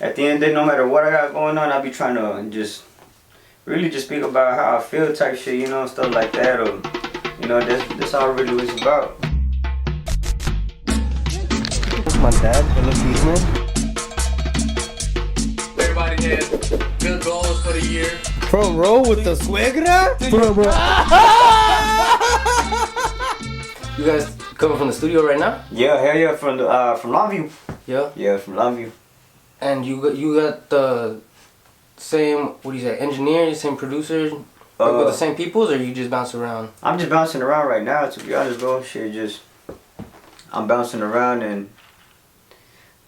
At the end of the day, no matter what I got going on, I be trying to just really just speak about how I feel type shit, you know, stuff like that, or you know, that's all it really was about. My dad, hello man. Everybody has good goals for the year. Front row with the suegra? Front row. You guys coming from the studio right now? Yeah, hell yeah, from Longview. Yeah. Yeah, from Longview. And you got the same, what do you say, engineers, same producers, with the same peoples, or you just bounce around? I'm just bouncing around right now, to be honest, bro. Shit, I'm bouncing around, and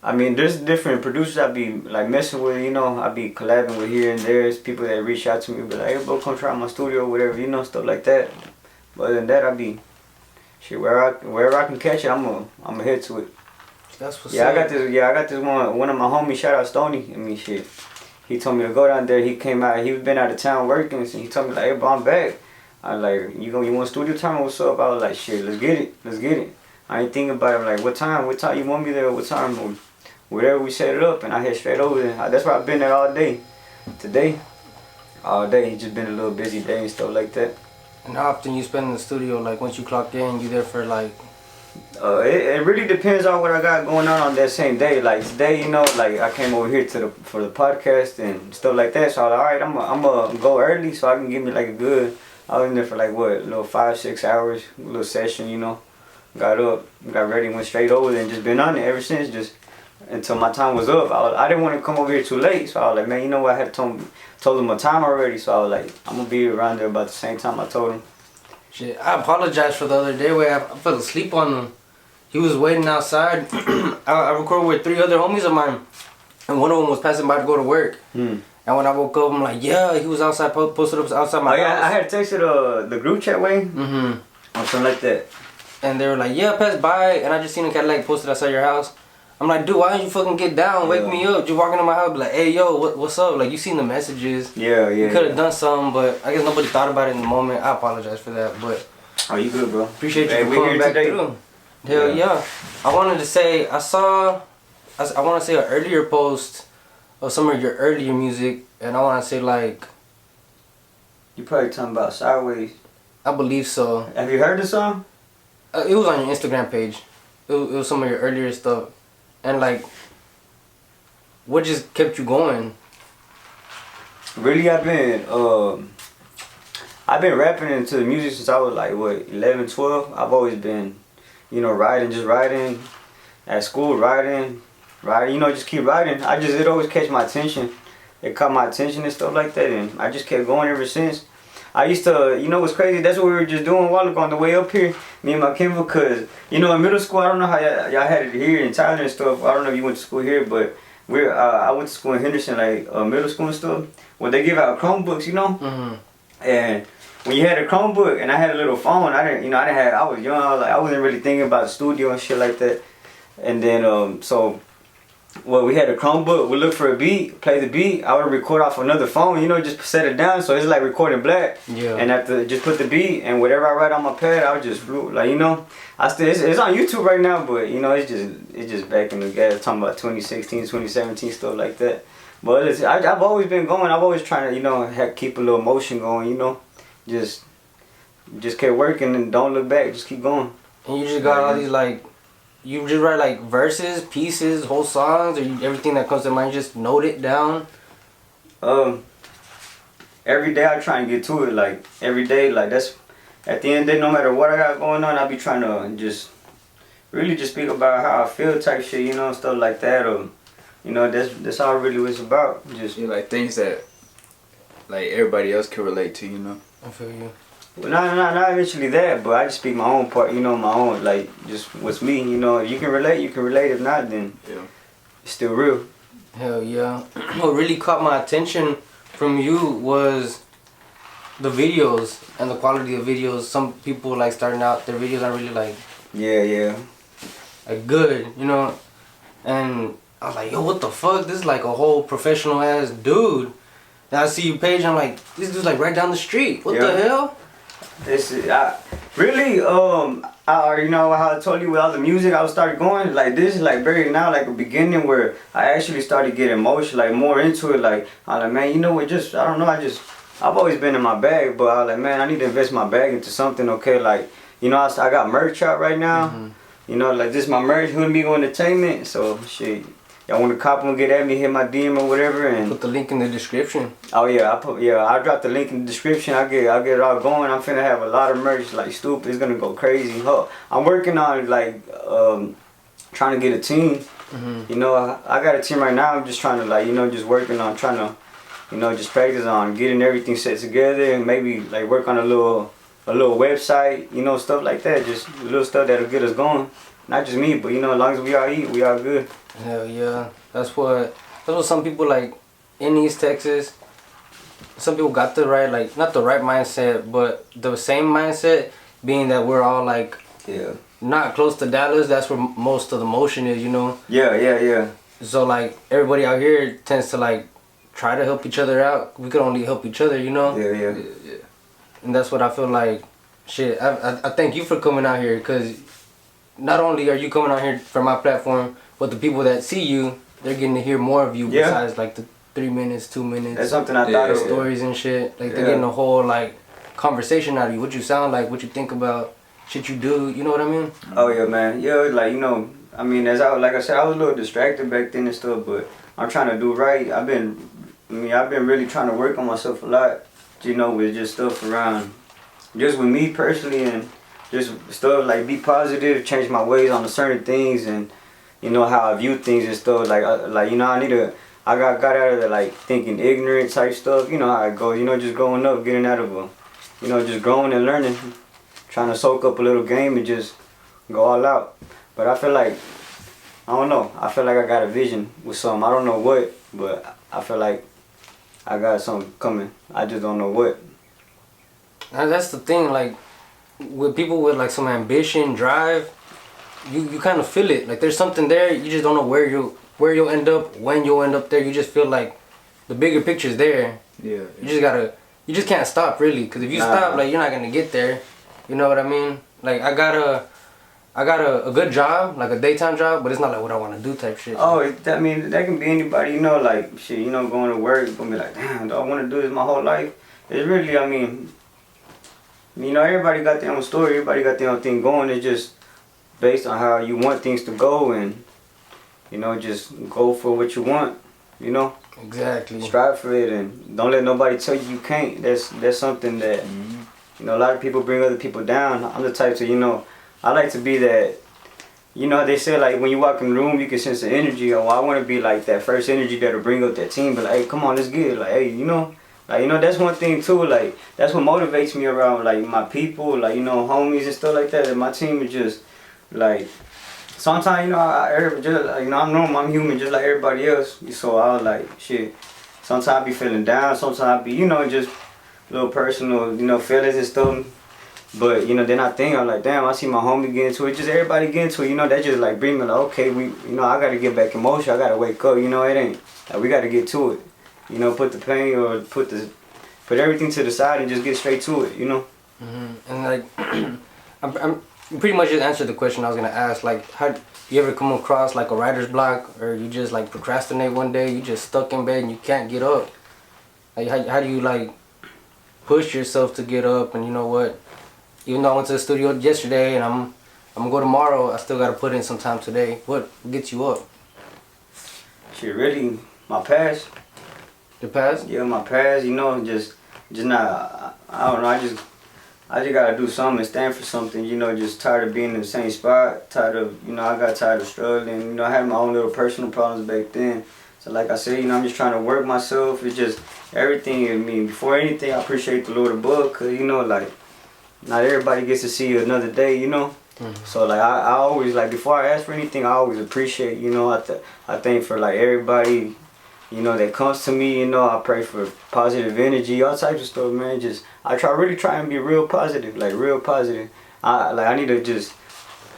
I mean, there's different producers I be like messing with, you know. I be collabing with here and there. It's people that reach out to me, be like, hey, bro, come try my studio, or whatever, you know, stuff like that. But other than that, I be shit wherever I can catch it, I'ma head to it. That's what's yeah, up. I got this one of my homies, shout out Stoney. I mean, shit. He told me to go down there. He came out. He was been out of town working, so he told me like, "Hey, bro, I'm back." I was like, "You want studio time? What's up?" I was like, "Shit, let's get it. I ain't thinking about it. I'm like, what time you want me there? What time? Or whatever we set it up, and I head straight over there. That's where I've been there all day. Today, all day. It's just been a little busy day and stuff like that. And how often you spend in the studio? Like once you clock in, you there for like? It really depends on what I got going on that same day. Like today, you know, like I came over here for the podcast and stuff like that. So I was like, alright, I'm gonna go early so I can give me like a good. I was in there for like what, a little 5-6 hours, a little session, you know. Got up, got ready, went straight over there, and just been on it ever since. Just until my time was up. I didn't want to come over here too late, so I was like, man, you know what? I had told them my time already, so I was like, I'm gonna be around there about the same time I told him. Shit, I apologize for the other day where I fell asleep on him. He was waiting outside. I recorded with 3 other homies of mine, and one of them was passing by to go to work. And when I woke up, I'm like, yeah, he was outside, posted up outside my house. I had texted the group chat way, or something like that. And they were like, yeah, pass by, and I just seen a Cadillac posted outside your house. I'm like, dude, why don't you fucking get down, wake me up? You walking in my house, be like, hey, yo, what's up? Like, you seen the messages. Yeah. You could have done something, but I guess nobody thought about it in the moment. I apologize for that, but. Oh, you good, bro? Appreciate you for coming back through. Hell yeah. I wanted to say, I want to say an earlier post of some of your earlier music, and I want to say like. You probably talking about Sideways. I believe so. Have you heard the song? It was on your Instagram page. It was some of your earlier stuff. And like, what just kept you going? Really, I've been rapping into the music since I was like, what, 11, 12? I've always been, you know, just writing. At school, writing, you know, just keep writing. It always catch my attention. It caught my attention and stuff like that, and I just kept going ever since. I used to, you know what's crazy? That's what we were just doing a while ago on the way up here, me and my Kimber, cause, you know, in middle school, I don't know how y'all had it here in Tyler and stuff. I don't know if you went to school here, but I went to school in Henderson, like middle school and stuff. Well, they give out Chromebooks, you know? And when you had a Chromebook and I had a little phone, I was young, I wasn't really thinking about the studio and shit like that. And then, we had a Chromebook, we look for a beat, play the beat, I would record off another phone, you know, just set it down, so it's like recording black. Yeah. And after just put the beat, and whatever I write on my pad, I would just float, like, you know. It's on YouTube right now, but, you know, it's just back in the day, talking about 2016, 2017, stuff like that. But I've always been going, I've always trying to, you know, keep a little motion going, you know. Just kept working and don't look back, just keep going. And you just got all these, like, you just write like verses, pieces, whole songs, or everything that comes to mind, just note it down? Every day I try and get to it, like every day, like that's, at the end of the day, no matter what I got going on, I be trying to just really just speak about how I feel type shit, you know, stuff like that, or, you know, that's all it really was about. Just like things that like everybody else can relate to, you know. I feel you. Well, not eventually that, but I just speak my own part, you know, my own, like, just what's me, you know. If you can relate, you can relate. If not, then it's still real. Hell yeah. What really caught my attention from you was the videos and the quality of videos. Some people, like, starting out, their videos aren't really, like... Yeah. Like, good, you know. And I was like, yo, what the fuck? This is, like, a whole professional-ass dude. And I see your page, and I'm like, this dude's, like, right down the street. What the hell? This is really you know how I told you with all the music I started going like this is like very now like a beginning where I actually started getting emotional like more into it like I'm like man you know what just I don't know I've always been in my bag but I was like man I need to invest my bag into something okay like you know I got merch out right now you know like this is my merch Hood Migo Entertainment so shit. Y'all want to cop one, get at me, hit my DM or whatever, and put the link in the description. Oh yeah, I dropped the link in the description. I'll get it all going. I'm finna have a lot of merch, like stupid. It's gonna go crazy. I'm working on like trying to get a team. You know, I got a team right now. I'm just trying to like you know just working on trying to you know just practice on getting everything set together and maybe like work on a little website. You know stuff like that. Just little stuff that'll get us going. Not just me, but you know as long as we all eat, we all good. Hell yeah, that's what some people like in East Texas. Some people got the right like not the right mindset, but the same mindset being that we're all like not close to Dallas. That's where most of the motion is, you know. Yeah. So like everybody out here tends to like try to help each other out. We could only help each other, you know. Yeah. And that's what I feel like. Shit, I thank you for coming out here because not only are you coming out here for my platform. But the people that see you, they're getting to hear more of you besides like the 3 minutes, 2 minutes. That's something I thought of. Stories and shit. Like they're getting a whole like conversation out of you. What you sound like, what you think about, shit you do. You know what I mean? Oh yeah, man. Yeah, like you know, I mean, like I said, I was a little distracted back then and stuff, but I'm trying to do right. I've been really trying to work on myself a lot. You know, with just stuff around, just with me personally and just stuff like be positive, change my ways on certain things and. You know how I view things and stuff like you know I got out of the like thinking ignorant type stuff. You know how it goes. You know just growing up, getting out of you know just growing and learning, trying to soak up a little game and just go all out. But I feel like I don't know. I feel like I got a vision with something. I don't know what, but I feel like I got something coming. I just don't know what. And that's the thing. Like with people with like some ambition, drive. You kind of feel it. Like there's something there. You just don't know where you'll end up, when you'll end up there. You just feel like the bigger picture's there. Yeah. You just can't stop really. Cause if you stop, like you're not gonna get there. You know what I mean? Like I got a good job, like a daytime job, but it's not like what I want to do type shit. Oh, I mean that can be anybody. You know, like shit. You know, going to work, gonna be like, damn, do I want to do this my whole life? It's really, I mean, you know, everybody got their own story. Everybody got their own thing going. It's just. Based on how you want things to go and you know just go for what you want, you know. Exactly. Strive for it and don't let nobody tell you can't. That's something that you know a lot of people bring other people down. I'm the type to you know I like to be that. You know they say like when you walk in the room you can sense the energy. Oh, I want to be like that first energy that'll bring up that team. But like, hey, come on, let's get it. Like, hey, you know. Like, you know, that's one thing too, like, that's what motivates me around, like, my people, like, you know, homies and stuff like that. And my team is just, like, sometimes, you know, you know, I'm normal, I'm human just like everybody else. So I was like, shit, sometimes I be feeling down, sometimes I be, you know, just little personal, you know, feelings and stuff. But, you know, then I think, I'm like, damn, I see my homie get into it, just everybody get into it, you know, that just like bring me like, okay, you know, I gotta get back in motion, I gotta wake up, you know, it ain't, like, we gotta get to it. You know, put the pain or put everything to the side and just get straight to it, you know? And like, I'm pretty much just answered the question I was gonna ask. Like, how you ever come across like a writer's block, or you just like procrastinate one day, you just stuck in bed and you can't get up? Like, how do you like push yourself to get up? And you know what? Even though I went to the studio yesterday and I'm gonna go tomorrow, I still gotta put in some time today. What gets you up? Shit, really, my past. The past? Yeah, my past, you know, just not, I don't know, I just gotta do something and stand for something, you know, just tired of being in the same spot, tired of, you know, I got tired of struggling, you know, I had my own little personal problems back then. So like I said, you know, I'm just trying to work myself, it's just everything in me. Before anything, I appreciate the Lord above, cause you know, like, not everybody gets to see another day, you know. So like I always, like, before I ask for anything, I always appreciate, you know, I thank for like everybody, you know, that comes to me, you know, I pray for positive energy, all types of stuff, man. Just, I really try and be real positive, like real positive. I need to just,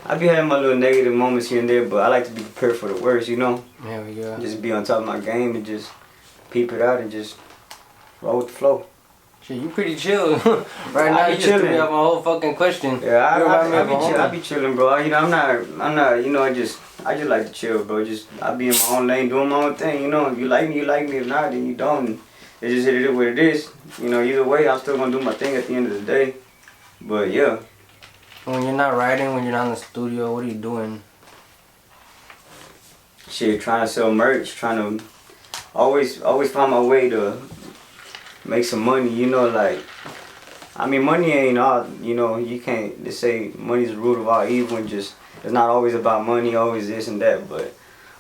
I be having my little negative moments here and there, but I like to be prepared for the worst, you know? Yeah. Just be on top of my game and just peep it out and just roll with the flow. Shit, you pretty chill. Right now, I you be just threw chilling. me off my whole fucking question. Yeah, You remind me of a I homie. be chilling, bro. You know, I'm not. You know, I just like to chill, bro. I be in my own lane, doing my own thing. You know, if you like me, you like me. If not, then you don't. It just it is what it is. You know, either way, I'm still gonna do my thing at the end of the day. But yeah, When you're not writing, when you're not in the studio, what are you doing? shit, trying to sell merch, trying to always find my way to make some money. You know, like. I mean, money ain't all, you know, you can't just say money's the root of all evil and just, it's not always about money, always this and that, but,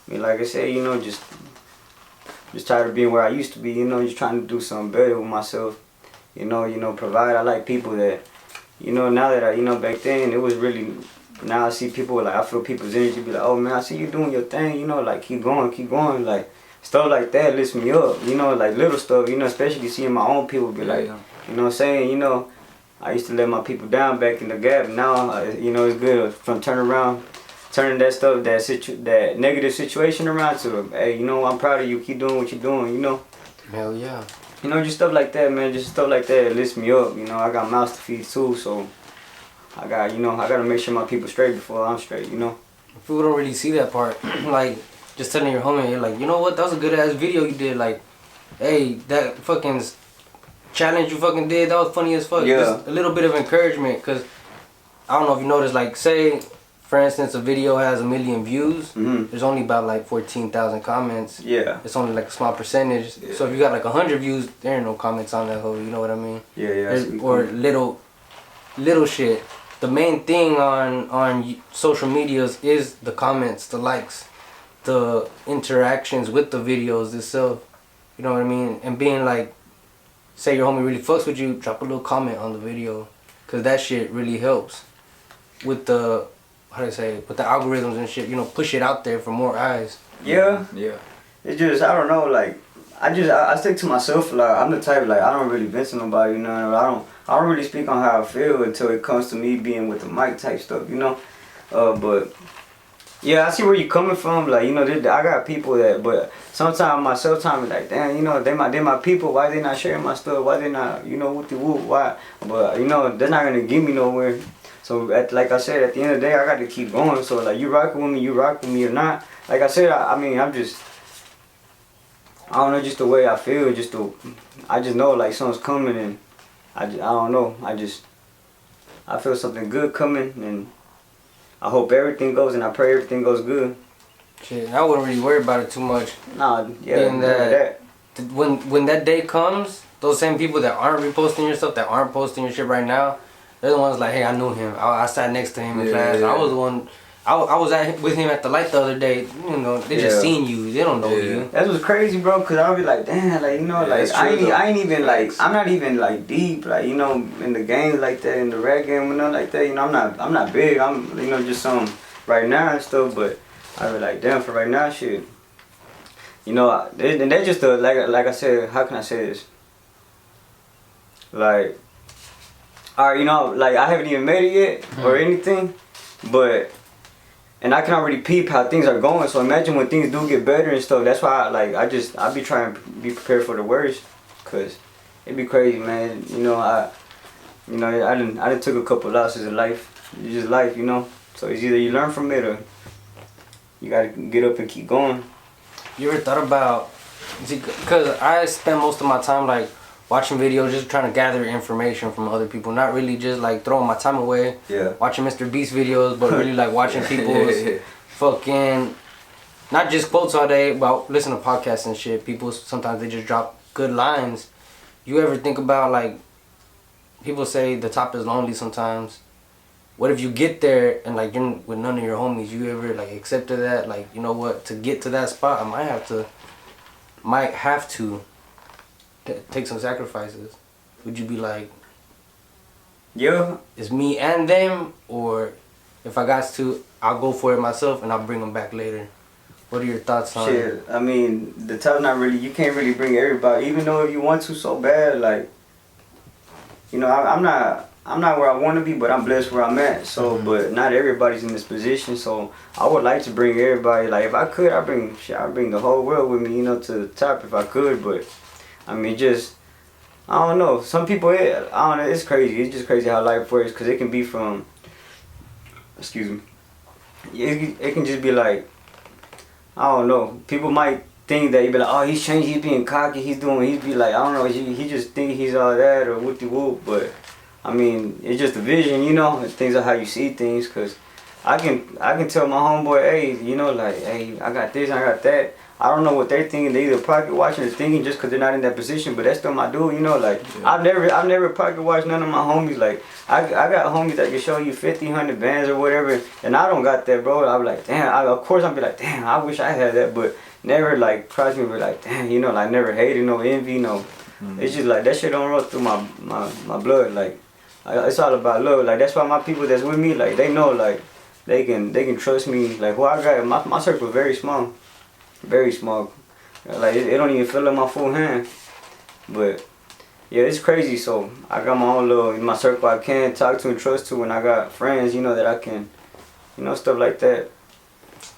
I mean, like I said, you know, just tired of being where I used to be, you know, just trying to do something better with myself, you know, provide. I like people that, you know, now that back then, it was really, now I see people, like, I feel people's energy, be like, oh, man, I see you doing your thing, you know, like, keep going, like, stuff like that lifts me up, you know, like, little stuff, you know, especially seeing my own people be like, you know what I'm saying? You know, I used to let my people down back in the gap. Now, you know, it's good from turning that stuff, that negative situation around to, hey, you know, I'm proud of you. Keep doing what you're doing, you know. Hell yeah. You know, just stuff like that, man. Just stuff like that lifts me up. You know, I got mouths to feed too, so I got to make sure my people straight before I'm straight, you know. People don't really see that part. Like, just telling your homie, you're like, you know what? That was a good ass video you did. Like, hey, that fucking challenge you fucking did, that was funny as fuck. Yeah. Just a little bit of encouragement, because I don't know if you noticed, like, say, for instance, a video has 1 million views, there's only about like 14,000 comments. Yeah. It's only like a small percentage. Yeah. So if you got like 100 views, there ain't no comments on that whole, you know what I mean? Yeah. Or little shit. The main thing on social medias is the comments, the likes, the interactions with the videos itself. You know what I mean? And being like, say your homie really fucks with you, drop a little comment on the video, cause that shit really helps with the, with the algorithms and shit. You know, push it out there for more eyes. Yeah. Yeah. It's just, I don't know, like, I stick to myself. Like, I'm the type, like, I don't really vent to nobody, you know. I don't really speak on how I feel until it comes to me being with the mic type stuff, you know. But yeah, I see where you're coming from. Like, you know, I got people that, but sometimes myself time is like, damn, you know, they my people. Why they not sharing my stuff? Why they not, you know, what the whoop? Why? But you know, they're not gonna get me nowhere. So like I said, at the end of the day, I got to keep going. So like, you rocking with me or not. Like I said, I mean, I don't know, just the way I feel. I just know like something's coming, and I don't know. I feel something good coming, and I hope everything goes, and I pray everything goes good. Shit, I wouldn't really worry about it too much. Nah, yeah, Being that when that day comes, those same people that aren't reposting your stuff, that aren't posting your shit right now, they're the ones like, hey, I knew him. I sat next to him in class. Yeah. I was the one. I was with him at the light the other day. You know, they just seen you. They don't know you. That was crazy, bro. Cause I'll be like, damn, like, you know, like I ain't even like, I'm not even like deep, like, you know, in the game like that, in the rap game or nothing like that. You know, I'm not big. I'm, you know, just some right now and stuff. But I be like, damn, for right now, shit. You know, and that's just like I said. How can I say this? Like, alright, you know, like I haven't even made it yet or anything, but. And I can already peep how things are going, so imagine when things do get better and stuff. That's why I be trying to be prepared for the worst, cause it'd be crazy, man. You know, I done took a couple losses in life. It's just life, you know. So it's either you learn from it or you gotta get up and keep going. You ever thought about? Cause I spend most of my time like watching videos, just trying to gather information from other people, not really just like throwing my time away. Yeah. Watching Mr. Beast videos, but really like watching people's fucking, not just quotes all day, but listen to podcasts and shit. People sometimes they just drop good lines. You ever think about like, people say the top is lonely sometimes. What if you get there and like you're with none of your homies? You ever like accepted that? Like, you know what? To get to that spot, I might have to take some sacrifices. Would you be like, Yeah. it's me and them, or if I got to, I'll go for it myself and I'll bring them back later? What are your thoughts on Shit, I mean, the top not really, you can't really bring everybody, even though if you want to so bad, like, you know, I'm not where I want to be, but I'm blessed where I'm at. So, but not everybody's in this position. So, I would like to bring everybody. Like, if I could, I'd bring the whole world with me, you know, to the top if I could. But, I mean, just I don't know. Some people, I don't know. It's crazy. It's just crazy how life works. Cause it can be from, excuse me. It can just be like, I don't know. People might think that you be like, oh, he's changed. He's being cocky. He's be like, I don't know. He just think he's all that or whoop de whoop. But I mean, it's just a vision, you know. Things are how you see things. Cause I can tell my homeboy, hey, you know, like, hey, I got this, I got that. I don't know what they're thinking. They either pocket watching or thinking just because they're not in that position. But that's still my dude, you know. Like I've never pocket watched none of my homies. Like I got homies that can show you 50, 100 bands or whatever, and I don't got that, bro. I'm like, damn. Of course, I'll be like, damn. I wish I had that, but never like crossed me. But like, damn, you know, like never hated, no envy, no. It's just like that shit don't run through my blood. Like it's all about love. Like that's why my people that's with me, like they know, like they can trust me. Like who I got, my circle very small. Very small. Like it don't even feel like my full hand. But yeah, it's crazy. So I got my own little in my circle I can talk to and trust to, and I got friends, you know, that I can, you know, stuff like that.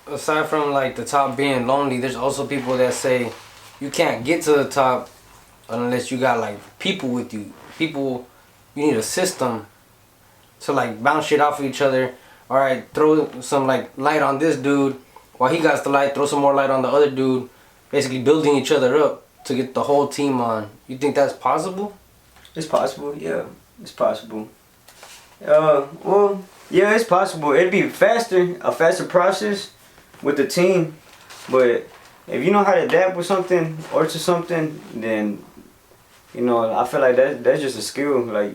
Aside from like the top being lonely, there's also people that say you can't get to the top unless you got like people with you. People, you need a system to like bounce shit off of each other. All right, throw some like light on this dude. While he got the light, throw some more light on the other dude, basically building each other up to get the whole team on. You think that's possible? It's possible, yeah. It's possible. Well, yeah, it's possible. It'd be a faster process with the team. But if you know how to adapt with something or to something, then, you know, I feel like that's just a skill. Like,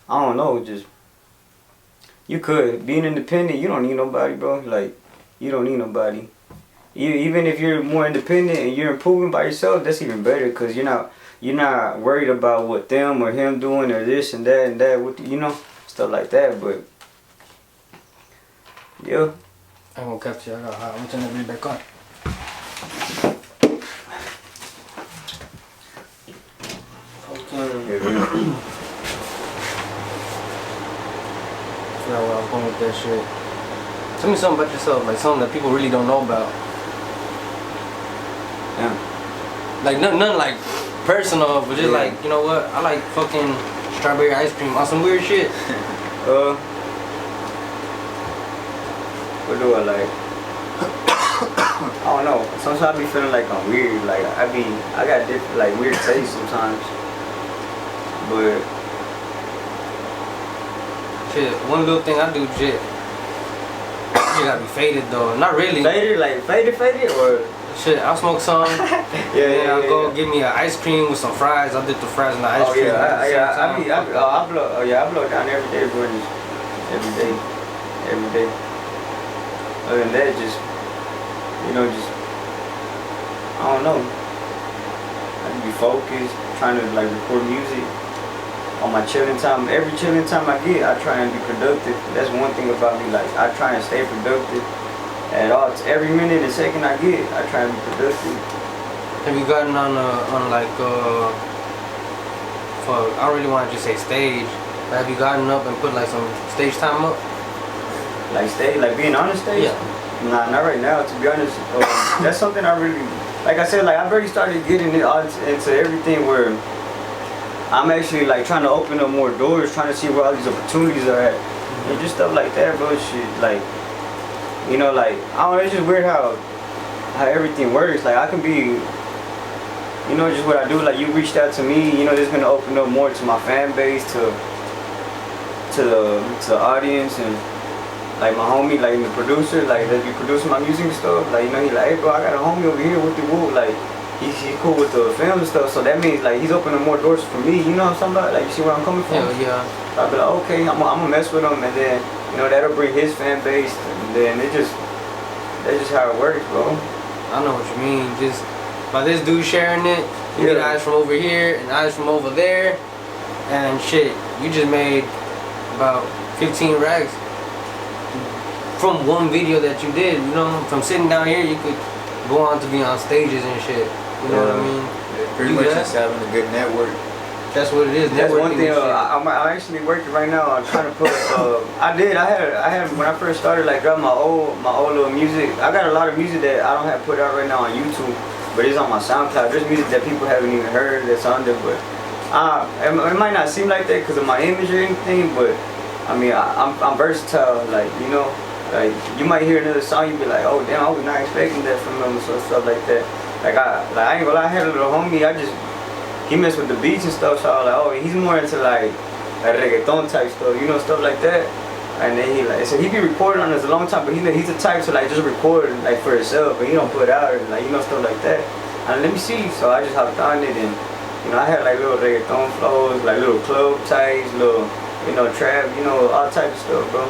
I don't know, just, you could. Being independent, you don't need nobody, bro. Like, you don't need nobody. Even if you're more independent and you're improving by yourself, that's even better because you're not worried about what them or him doing or this and that with, you know, stuff like that. But yeah. I'm gonna capture you. I'm gonna turn the video back on. Okay. Forgot where I was going with that shit. Tell me something about yourself, like something that people really don't know about. Yeah. Like nothing like personal, but just like, you know what? I like fucking strawberry ice cream on some weird shit. What do I like? I don't know. Sometimes I be feeling like I'm weird. Like I got different like weird tastes sometimes. But shit, one little thing I do, shit. You gotta be faded though. Not really. Faded? Like faded or? Shit, I'll smoke some. Yeah. I'll go get me an ice cream with some fries. I'll dip the fries in the ice cream. I blow down every day, bro. Every day. Other than that, just, you know, just, I don't know. I can be focused, trying to like record music. On my chilling time, every chilling time I get, I try and be productive. That's one thing about me, like I try and stay productive at all. Every minute and second I get, I try and be productive. Have you gotten on like for, I don't really want to just say stage, but have you gotten up and put like some stage time up? Like stage, like being on the stage? Yeah. Nah, not right now, to be honest. That's something I really, like I said, like I've already started getting into everything where I'm actually like trying to open up more doors, trying to see where all these opportunities are at. And just stuff like that, bro. Shit, like, you know, like, I don't know, it's just weird how everything works. Like, I can be, you know, just what I do. Like, you reached out to me, you know, this is gonna open up more to my fan base, to the audience, and like my homie, like the producer, like that be producing my music and stuff. Like, you know, he like, hey, bro, I got a homie over here with the woo, like. He's cool with the film and stuff, so that means like he's opening more doors for me, you know what I'm talking about? Like, you see where I'm coming from? Yeah. So I'll be like, okay, I'm gonna mess with him, and then, you know, that'll bring his fan base, and then that's just how it works, bro. I know what you mean. Just by this dude sharing it, you get eyes from over here and eyes from over there, and shit, you just made about 15 racks from one video that you did, you know? From sitting down here, you could go on to be on stages and shit. You know what I mean? Yeah, pretty much just having a good network. That's what it is. That's one thing. I'm actually working right now on trying to put. I had when I first started, like, got my old little music. I got a lot of music that I don't have put out right now on YouTube, but it's on my SoundCloud. There's music that people haven't even heard that's on there, but It might not seem like that because of my image or anything, but I mean, I'm versatile. Like, you know, like you might hear another song, you be like, oh damn, I was not expecting that from him, so stuff like that. Like I ain't gonna lie, I had a little homie. He messed with the beats and stuff, so I was like, oh, he's more into like reggaeton type stuff, you know, stuff like that. And then he be recording on us a long time, but he's the type to like just record like for himself, but he don't put out like, you know, stuff like that. And let me see, so I just hopped on it, and you know, I had like little reggaeton flows, like little club types, little, you know, trap, you know, all type of stuff, bro.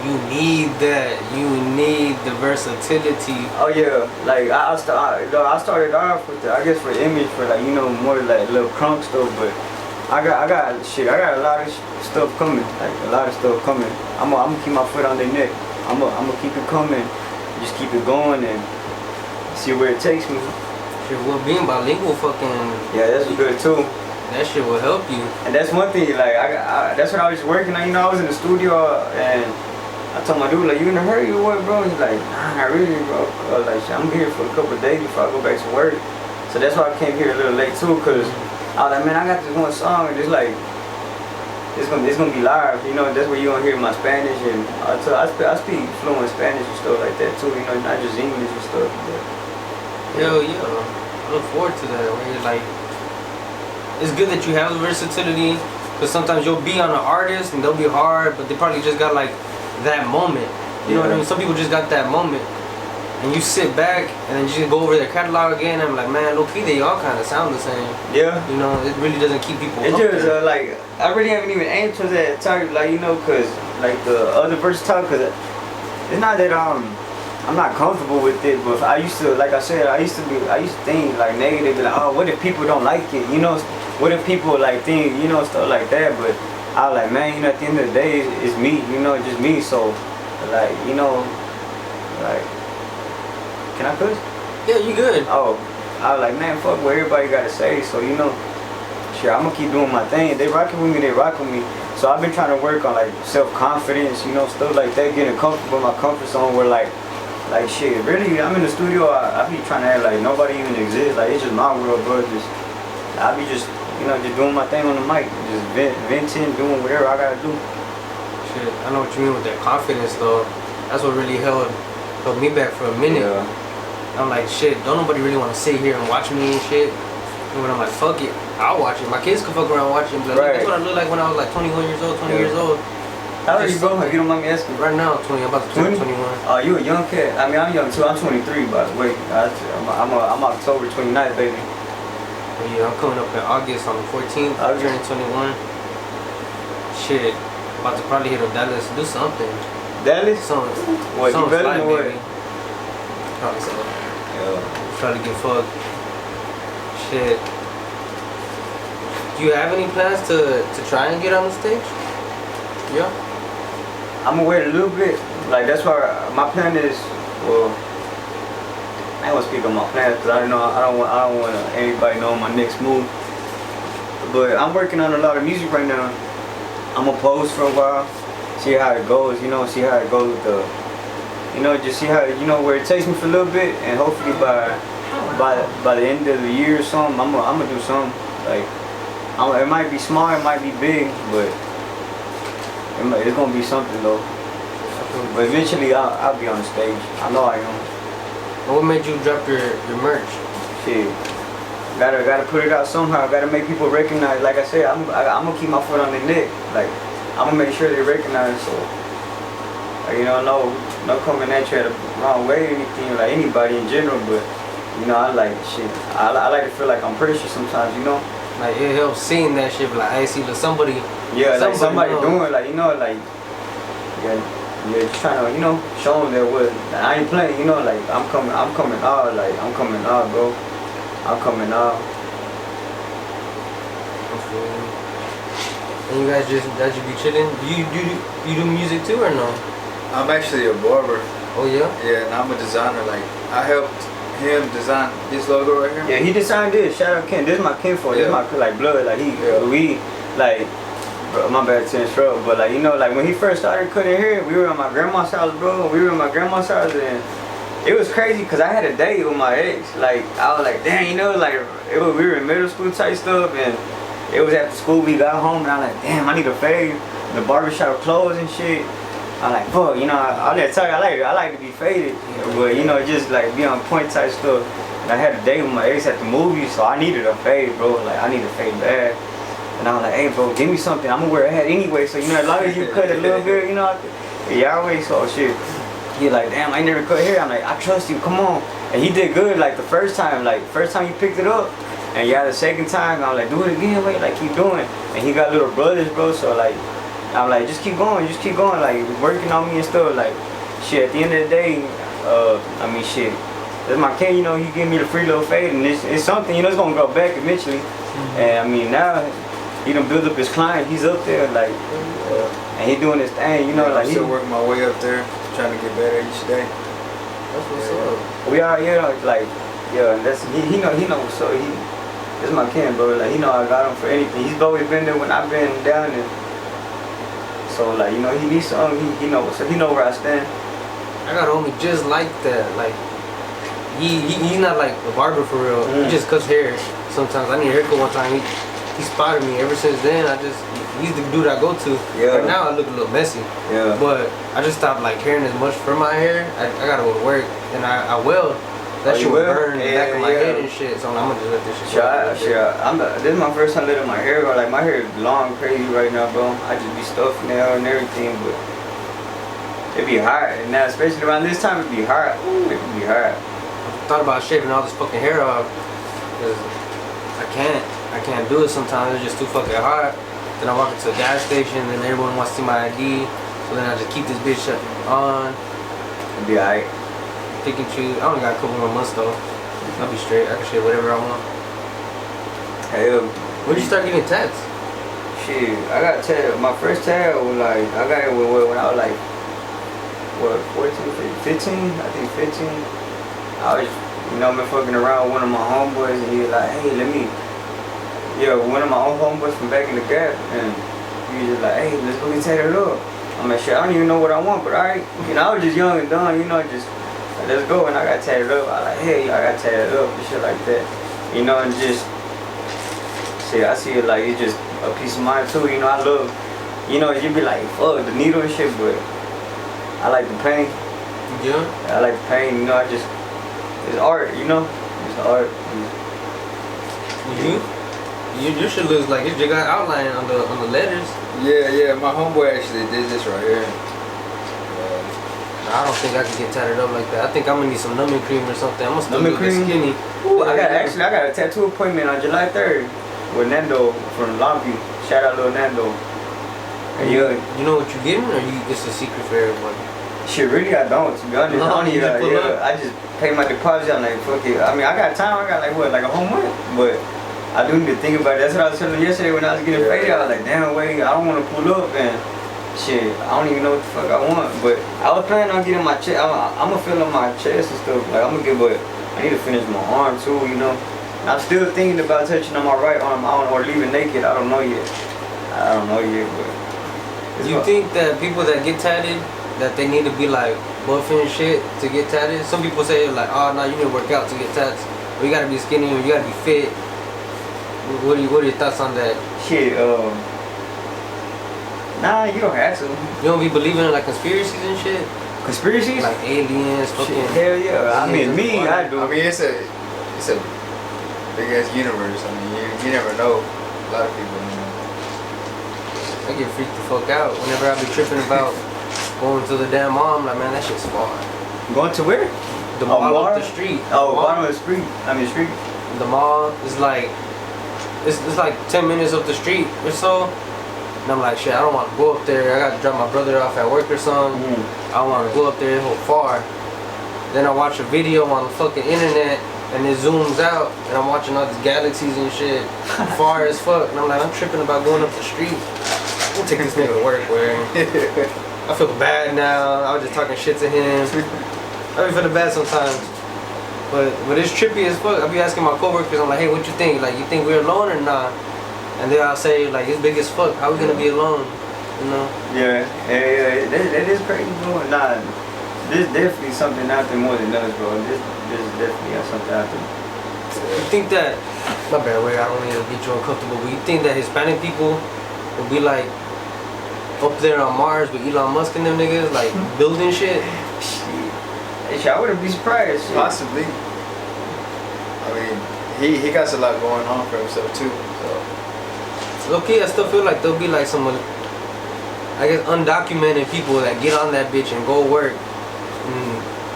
You need that. You need the versatility. Oh yeah, like I started off with I guess for image, for like, you know, more like little crunk stuff, but I got a lot of stuff coming, like a lot of stuff coming. I'm gonna keep my foot on their neck. I'm gonna keep it coming, just keep it going and see where it takes me. Shit, well, being bilingual, fucking. Yeah, that's good too. That shit will help you. And that's one thing, like that's what I was working on. You know, I was in the studio and I told my dude, like, you in a hurry or what, bro? He's like, nah, not really, bro. Like, I'm here for a couple of days before I go back to work. So that's why I came here a little late too, cause I was like, man, I got this one song and it's like, it's gonna be live. You know, that's where you gonna hear my Spanish, and I speak fluent Spanish and stuff like that too. You know, not just English and stuff. But, hell yeah, I look forward to that. Where you're like, it's good that you have the versatility, because sometimes you'll be on an artist and they'll be hard, but they probably just got like that moment. You know what I mean? Some people just got that moment, and you sit back and then you just go over their catalog again. And I'm like, man, low key, they all kind of sound the same. Yeah. You know, it really doesn't keep people. It just like I really haven't even aimed towards that type, like, you know, cause like the other versatile, cause it's not that I'm not comfortable with it, but I used to, like I said, I used to think like negative, like, oh, what if people don't like it, you know? What if people like think, you know, stuff like that? But I was like, man, you know, at the end of the day, it's me, you know, just me. So, like, you know, like, can I cuss? Yeah, you good. Oh, I was like, man, fuck what everybody gotta say. So, you know, sure, I'm gonna keep doing my thing. They rocking with me, they rock with me. So I've been trying to work on like self-confidence, you know, stuff like that, getting comfortable in my comfort zone where like shit, really, I'm in the studio, I be trying to act like nobody even exists. Like, it's just my world, bro. I be just, you know, just doing my thing on the mic, just venting, doing whatever I gotta do. Shit, I know what you mean with that confidence though. That's what really held me back for a minute. Yeah. I'm like, shit, don't nobody really want to sit here and watch me and shit. And when I'm like, fuck it, I'll watch it. My kids can fuck around watching. But right. That's what I look like when I was like 21 years old, 20 years old. How old are you, bro? If you don't mind me asking. Right now, 20. I'm about to turn 21. Oh, you a young kid. I mean, I'm young too. I'm 23, by the way. I'm October 29th, baby. Yeah, I'm coming up in August on the 14th. I'm turning 21. Shit, about to probably hit up Dallas, do something. Dallas? What, you better than what? Probably so. Yeah. Try to get fucked. Shit. Do you have any plans to try and get on the stage? Yeah. I'm gonna wait a little bit. Like, that's why my plan is, well, I ain't gonna speak on my plans because I don't want anybody know my next move. But I'm working on a lot of music right now. I'm gonna pose for a while, see how it goes, you know, see how it goes with the, you know, just see how, you know, where it takes me for a little bit, and hopefully by the end of the year or something, I'm gonna do something. Like, it might be small, it might be big, but it's gonna be something though. But eventually I'll be on the stage. I know I am. What made you drop your merch? Shit. Gotta put it out somehow. Gotta make people recognize. Like I said, I'm gonna keep my foot on their neck. Like, I'm gonna make sure they recognize. So, like, you know, no coming at you the wrong way or anything, like anybody in general. But, you know, I like shit. I like to feel like I'm precious sometimes. You know. Like, it helps seeing that shit. Like, I see somebody. Yeah, like somebody doing, like, you know, like, yeah, just trying to, you know, show them that what I ain't playing. You know, like, I'm coming out. Like, I'm coming out, bro. I'm coming out. And you guys just be chilling? Do you do music too or no? I'm actually a barber. Oh yeah? Yeah, and I'm a designer. Like, I helped him design this logo right here. Yeah, he designed this. Shout out Ken. This is my kinfolk. This is my like blood. Like we like. Bro, my bad to interrupt, but like, you know, like when he first started cutting hair, we were at my grandma's house, bro. We were at my grandma's house, and it was crazy because I had a date with my ex. Like, I was like, damn, you know, like we were in middle school type stuff, and it was after school, we got home, and I'm like, damn, I need a fade. The barbershop closed and shit. I'm like, fuck, you know, I'll let tell you, I like to be faded, but you know, just like be on point type stuff. And I had a date with my ex at the movies, so I needed a fade, bro. Like, I need a fade bad. And I was like, hey, bro, give me something. I'm gonna wear a hat anyway, so you know, as long as you cut it a little bit, you know, yeah, I always so shit. He like, damn, I ain't never cut hair. I'm like, I trust you, come on. And he did good, like the first time you picked it up. And yeah, the second time, I'm like, do it again, wait, like keep doing. And he got little brothers, bro, so like, I'm like, just keep going, like working on me and stuff. Like, shit, at the end of the day, I mean, shit, that's my kid, you know, he give me the free little fade, and it's something, you know, it's gonna go back eventually. And I mean, now, he done build up his client, he's up there, like, and he doing his thing, you know, like, I'm still working my way up there, trying to get better each day. That's what's up. We are, you know, like, yeah, that's, he know what's up, this my kid, bro, like, he know I got him for anything. He's always been there when I've been down there. So like, you know, he needs something, he know where I stand. I got a homie just like that. Like, he's not like a barber for real. He just cuts hair. Sometimes I need a haircut one time. He spotted me. Ever since then, he's the dude I go to. Yeah. Right now I look a little messy. Yeah. But I just stopped like caring as much for my hair. I gotta go to work, and I weld. That shit would burn the back of my head and shit. So I'm gonna just let this shit go. This is my first time letting my hair go. Like, my hair is long, crazy right now, bro. I just be stuffing it out and everything, but it be hard. And now, especially around this time, it be hard. Ooh, it be hard. I thought about shaving all this fucking hair off, cause I can't do it sometimes. It's just too fucking hot. Then I walk into a gas station, and everyone wants to see my ID. So then I just keep this bitch on. It be alright. Pick and choose. I only got a couple more months though. I'll be straight. I can shave whatever I want. Hell. When'd you start getting tats? Shit, I got tatted. My first tat was like, I got it when I was like, what, 14, 15? I think 15. I was, you know, been fucking around with one of my homeboys, and he was like, hey, one of my own homeboys from back in the Gap, and he was just like, hey, let's go get tatted up. I'm like, shit, I don't even know what I want, but alright. You know, I was just young and dumb, you know, just, let's go. And I got tatted up. I like, hey, I got tatted up and shit like that. You know, and just, shit, I see it like it's just a peace of mind too. You know, I love, you know, you be like, fuck, the needle and shit, but I like the pain. Yeah. I like the pain, you know, it's art, you know? It's art. Your shit looks like it just got outline on the letters. Yeah, my homeboy actually did this right here. I don't think I can get tatted up like that. I think I'm gonna need some numbing cream or something. I'm gonna still Numbing look cream? skinny. Ooh, I got a tattoo appointment on July 3rd with Nando from Longview. Shout out Lil Nando. And You know what you're getting, or it's a secret for everybody? shit, really, I don't, to be honest. No, I don't you even, just pull up? I just pay my deposit. I'm like, fuck it. I mean, I got time. I got like a whole month. But I do need to think about it. That's what I was telling you yesterday when I was getting faded. I was like, damn, wait, I don't want to pull up and shit. I don't even know what the fuck I want. But I was planning on getting my chest. I'm gonna fill up my chest and stuff. Like, I'm gonna get, but I need to finish my arm too, you know. And I'm still thinking about touching on my right arm or leaving naked. I don't know yet. But You think that people that get tatted, that they need to be like buffing and shit to get tatted? Some people say like, oh no, you need to work out to get tats. Or you gotta be skinny or you gotta be fit. What are your thoughts on that? shit, nah, you don't have to. You don't be believing in like conspiracies and shit? Conspiracies? Like aliens, fucking. Shit, hell yeah. I mean, me, I do. I mean, it's a big ass universe. I mean, you never know. A lot of people, you know. I get freaked the fuck out whenever I be tripping about going to the damn mall. I'm like, man, that shit's far. Going to where? The mall up the street. Oh, bottom of the street. Street. The mall is like, it's like 10 minutes up the street or so. And I'm like, shit, I don't want to go up there. I got to drop my brother off at work or something. I don't want to go up there so far. Then I watch a video on the fucking internet and it zooms out and I'm watching all these galaxies and shit far as fuck. And I'm like, I'm tripping about going up the street. I'm gonna take this nigga to work, where I feel bad now. I was just talking shit to him. I be feeling bad sometimes. But it's trippy as fuck. I be asking my coworkers, I'm like, hey, what you think? Like, you think we're alone or not? And they all say, like, it's big as fuck. How we gonna be alone? You know? Yeah, that is crazy, bro. Nah, there's definitely something out there more than us, bro. This is definitely something out there. You think that My bad, way. I don't need to get you uncomfortable. But you think that Hispanic people will be like up there on Mars with Elon Musk and them niggas, like building shit? Shit, I wouldn't be surprised. Shit. Possibly. I mean, he got a lot going on for himself too. So. Okay, I still feel like there'll be like some, I guess, undocumented people that get on that bitch and go work.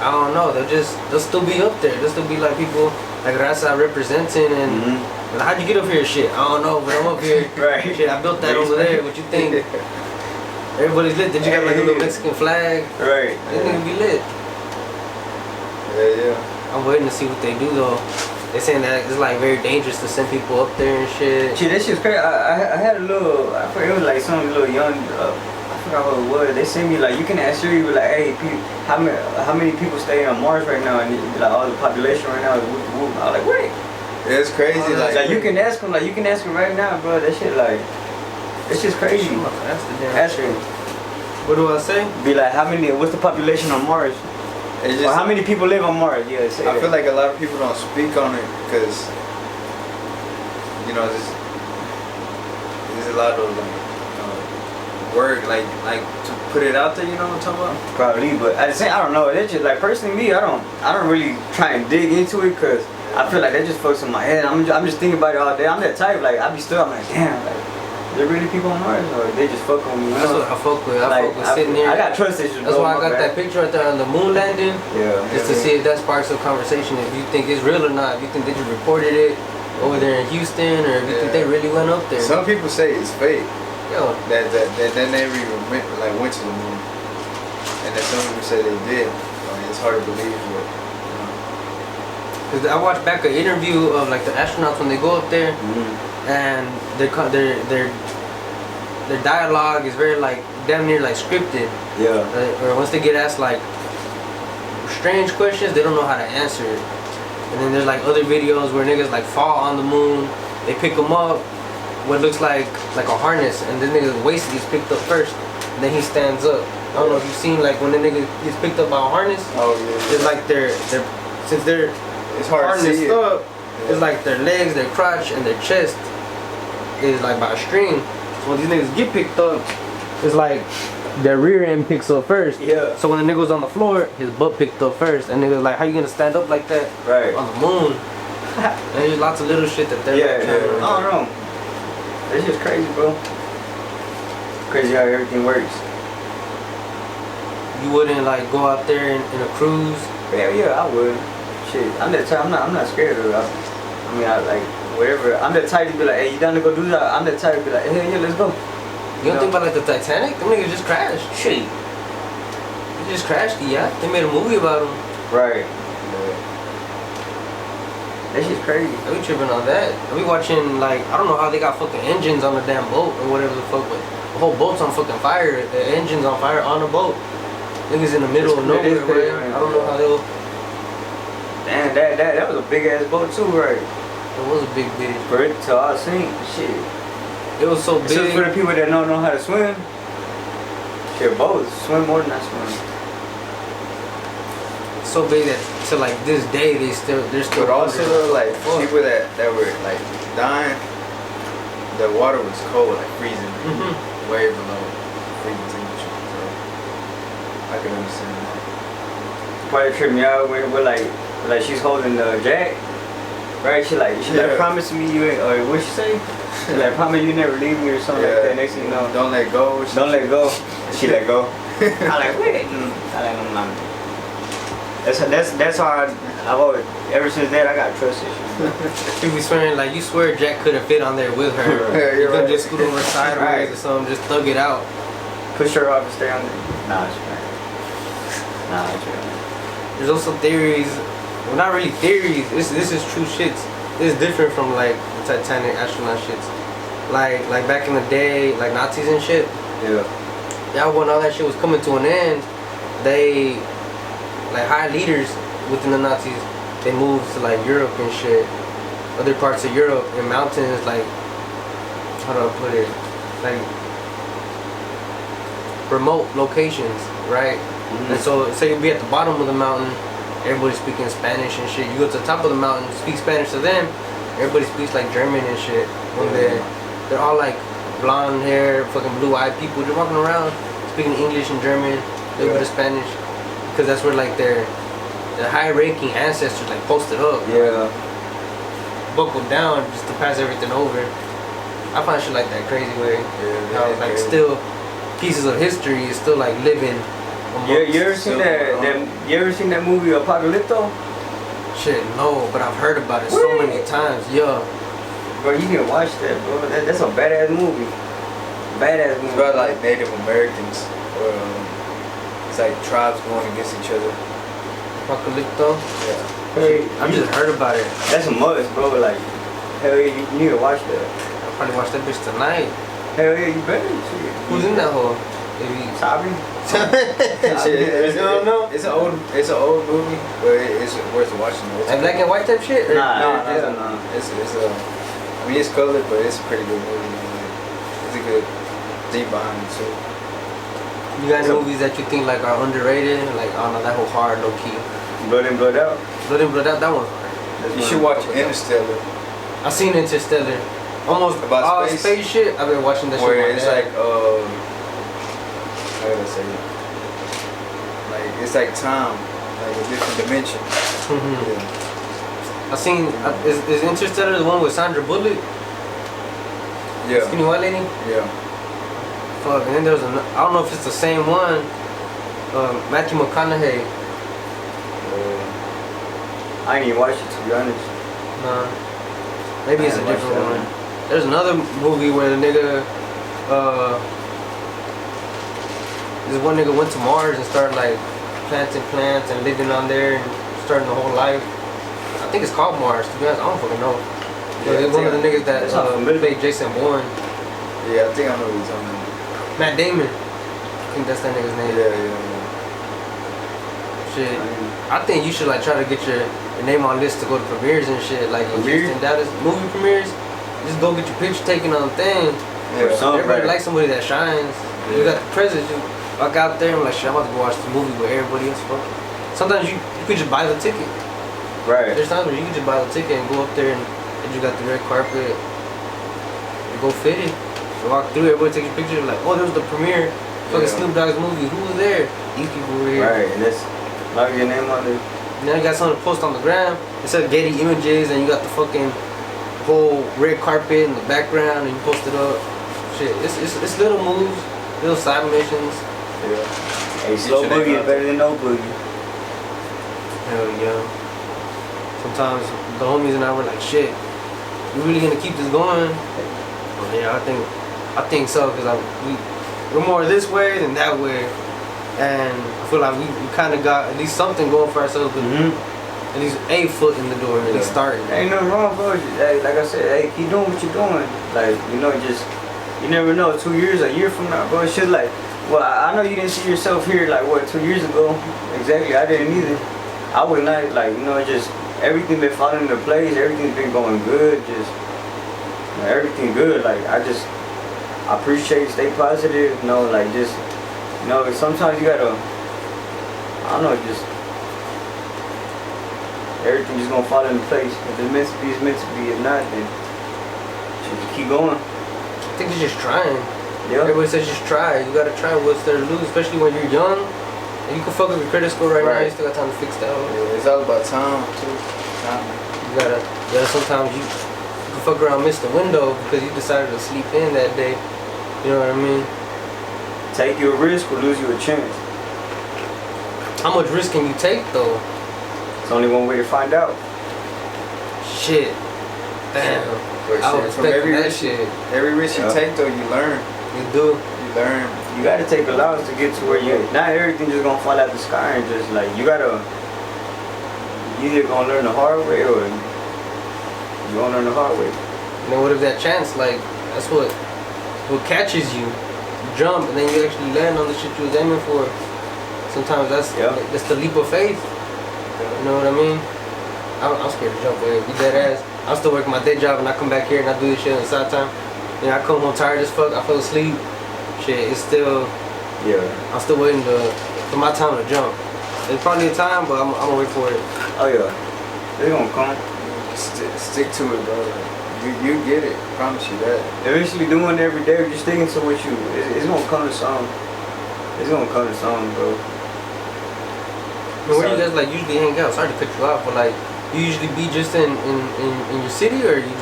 I don't know. They'll still be up there. They'll still be like people like Raza representing and like, how'd you get up here? Shit, I don't know, but I'm up here. Right. Shit, I built that over there. What you think? Everybody's lit. Did you got like a little Mexican flag? Right. This nigga be lit. Yeah. I'm waiting to see what they do though. They saying that it's like very dangerous to send people up there and shit. Shit, that shit's crazy. I had a little, I forgot, it was like some little young, I forgot what it was. They sent me like, you can ask Siri, be like, hey, how many people stay on Mars right now? And it'd be like, all the population right now is whoop whoop. I was like, wait. Yeah, it's crazy. Like you can ask them, like you can ask them right now, bro. That shit like, it's just crazy. Ask her. What do I say? Be like, what's the population on Mars? It's just, or how many people live on Mars? Yeah, say I that. feel like a lot of people don't speak on it because, you know, there's a lot of work, like to put it out there. You know what I'm talking about? Probably, but at the same, I don't know. It's just like personally me, I don't really try and dig into it because I feel like that just fucks in my head. I'm just thinking about it all day. I'm that type. Like I be still, I'm like, damn, like. There really people on Mars, or they just fuck on me? That's what I fuck with. I fuck with sitting here. I got trust issues. That's why I got that picture right there on the moon landing. Yeah. Just to see if that sparks a conversation. If you think it's real or not. If you think they just reported it over there in Houston, or if you think they really went up there. Some people say it's fake. Yo. That never even went to the moon. And then some people say they did. I mean, it's hard to believe, but. Cause I watched back an interview of like the astronauts when they go up there, and their dialogue is very like damn near like scripted. Yeah. Or once they get asked like strange questions, they don't know how to answer it. And then there's like other videos where niggas like fall on the moon, they pick them up, what looks like a harness, and this nigga's waist gets picked up first, and then he stands up. I don't know if you've seen like when the nigga gets picked up by a harness. Oh yeah. It's like since they're it's hard to see up. Yeah. It's like their legs, their crotch, and their chest is like by a string. So when these niggas get picked up, it's like their rear end picks up first. Yeah. So when the nigga's on the floor, his butt picked up first, and niggas like, how you gonna stand up like that? Right. On the moon. And there's lots of little shit that they're like trying to. I don't know. It's just crazy, bro. Crazy how everything works. You wouldn't like go out there in a cruise? Yeah, I would. Shit, I'm that type. I'm not scared of it. I mean, I like whatever. I'm the type to be like, hey, you down to go do that? I'm the type to be like, hey, yeah, let's go. You don't think about like the Titanic? Them niggas just crashed. Shit. They just crashed, yeah. They made a movie about them. Right. That shit's crazy. I be tripping on that. I be watching like, I don't know how they got fucking engines on the damn boat or whatever the fuck, but the whole boat's on fucking fire. The engine's on fire on the boat. Niggas in the middle of nowhere, man. I don't know how they'll. Damn, that was a big ass boat too, right? It was a big bitch. For it to all sink, shit. It was so big. Except for the people that don't know how to swim. Shit, boats swim more than I swim. So big that to like this day they're still. But also like people that were like dying, the water was cold, like freezing, way below freezing temperature. So I can understand that. Probably tripped me out when we're like she's holding the jack, right? She like promise me you ain't, or what she say? She like promise you never leave me or something like that. Next thing you know, don't let go. Don't let go. She let go. I like wait. I like no. That's how I've always, ever since that I got trust issues. You be swearing like you swear Jack could have fit on there with her. Yeah, you could just scoot over sideways or something, just thug it out. Push her off and stay on there. Nah, it's right. Nah, it's right. There's also theories, well not really theories, this is true shits. This is different from like the Titanic astronaut shits. Like back in the day, like Nazis and shit. Yeah, when all that shit was coming to an end, they, like high leaders within the Nazis, they moved to like Europe and shit. Other parts of Europe in mountains, like, how do I put it? Like remote locations, right? And so say you'll be at the bottom of the mountain, everybody's speaking Spanish and shit. You go to the top of the mountain, speak Spanish to them, everybody speaks like German and shit. When they're all like blonde hair, fucking blue eyed people. They're walking around speaking English and German, a little bit of Spanish, because that's where like their high ranking ancestors like posted up. Yeah. Buckled down just to pass everything over. I find shit like that crazy way. Yeah, How like still pieces of history is still like living. You ever seen you ever seen that movie Apocalypto? Shit, no, but I've heard about it so many times. Yeah. Bro, you can watch that, bro. That's a badass movie. Badass movie. It's about like Native Americans. It's like tribes going against each other. Apocalypto. Yeah. Hey, I've just heard about it. that's a must, bro. Like, hell yeah, you need to watch that. I'll probably watch that bitch tonight. Hell yeah, you better. Shit. Who's in that hole? Maybe. Sorry. It's an old movie, but it's worth watching. Like black and white type shit? Or? Nah. It's I mean, it's colored, but it's a pretty good movie. It's a good deep behind it too. You got any movies that you think like are underrated? Like, I don't know, that whole hard, low key. Blood in, blood out. Blood in, blood out, that one's hard. You should watch Interstellar. I seen Interstellar. Almost About all space? space shit. I've been watching that shit. Where with my it's dad. like how do I say it? Like it's like time, like a different dimension. I seen. Is Interstellar the one with Sandra Bullock? Yeah. Skinny white lady? Yeah. Fuck, and then there was I don't know if it's the same one. Matthew McConaughey. I ain't even watched it, to be honest. Nah. Maybe it's a I haven't different watched that one. There's another movie where the nigga, this one nigga went to Mars and started like planting plants and living on there and starting the whole life. I think it's called Mars, to be honest. I don't fucking know. But Yeah, it's one of the niggas that That's not familiar. played Jason Bourne. Yeah, I think I know what you're talking about. Matt Damon. I think that's that nigga's name. Yeah. Shit. I think you should like try to get your name on list to go to premieres and shit. Like in Premiere? Houston, Dallas, movie premieres. Just go get your picture taken on the thing. Yeah. Everybody likes somebody that shines. You got the presence. You walk out there and like, shit, I'm about to go watch the movie with everybody else. Fuck. Sometimes you could just buy the ticket. Right. There's times where you can just buy the ticket and go up there and you got the red carpet. You go fit it. You walk through, everybody takes your picture. Like, oh, there was the premiere. Fucking Snoop Dogg's movie. Who was there? These people were here. Right, and that's like your name on there. Now you got something to post on the gram. Instead of Getty Images, and you got the fucking whole red carpet in the background, and you post it up. Shit, it's little moves, little side missions. Yeah. Hey, slow boogie is better than no boogie. Hell yeah. Sometimes the homies and I were like, shit, we really gonna keep this going? Well, yeah, I think so, cause we're more this way than that way, and I feel like we kind of got at least something going for ourselves. At least a foot in the door, at least starting. Ain't nothing wrong, bro. Hey, like I said, hey, keep doing what you're doing. Like, you know, just, you never know, 2 years, a year from now, bro, it's just like, well, I know you didn't see yourself here, like, what, 2 years ago? Exactly, I didn't either. I would not, like, you know, just, everything been falling into place, everything's been going good, just, you know, everything good, like, I appreciate, stay positive, you know, like, just, you know, sometimes you gotta, I don't know, just, everything just gonna fall into place. If it's meant to be, it's meant to be. If not, then just keep going. I think it's just trying. Yeah. Everybody says just try. You gotta try what's there to lose, especially when you're young. And you can fuck up your credit score right now. You still got time to fix that. Yeah, it's all about time too. Time. You gotta sometimes you can fuck around, miss the window because you decided to sleep in that day. You know what I mean? Take your risk or lose you a chance. How much risk can you take though? It's only one way to find out. Shit. Damn. But I was shit, from expecting that shit. every risk you take though, you learn. You do. You learn. You gotta take allowance to get to where you. Not everything just gonna fall out the sky and just like you either gonna learn the hard way or you gonna learn the hard way. And then what if that chance, like, that's what catches you. You jump and then you actually land on the shit you was aiming for. Sometimes that's the leap of faith. You know what I mean? I'm scared to jump, but be dead ass. I'm still working my day job and I come back here and I do this shit on the side time. You know, I come home tired as fuck, I fell asleep. Shit, it's still, I'm still waiting for my time to jump. There's probably a time, but I'm gonna wait for it. Oh yeah, they gonna come. stick to it, bro. Like, you get it. I promise you that. Eventually doing it every day, just sticking to what you, it's gonna come to something. It's gonna come to something, bro. Where do you guys like usually hang out? Sorry to cut you off, but like you usually be just in your city or you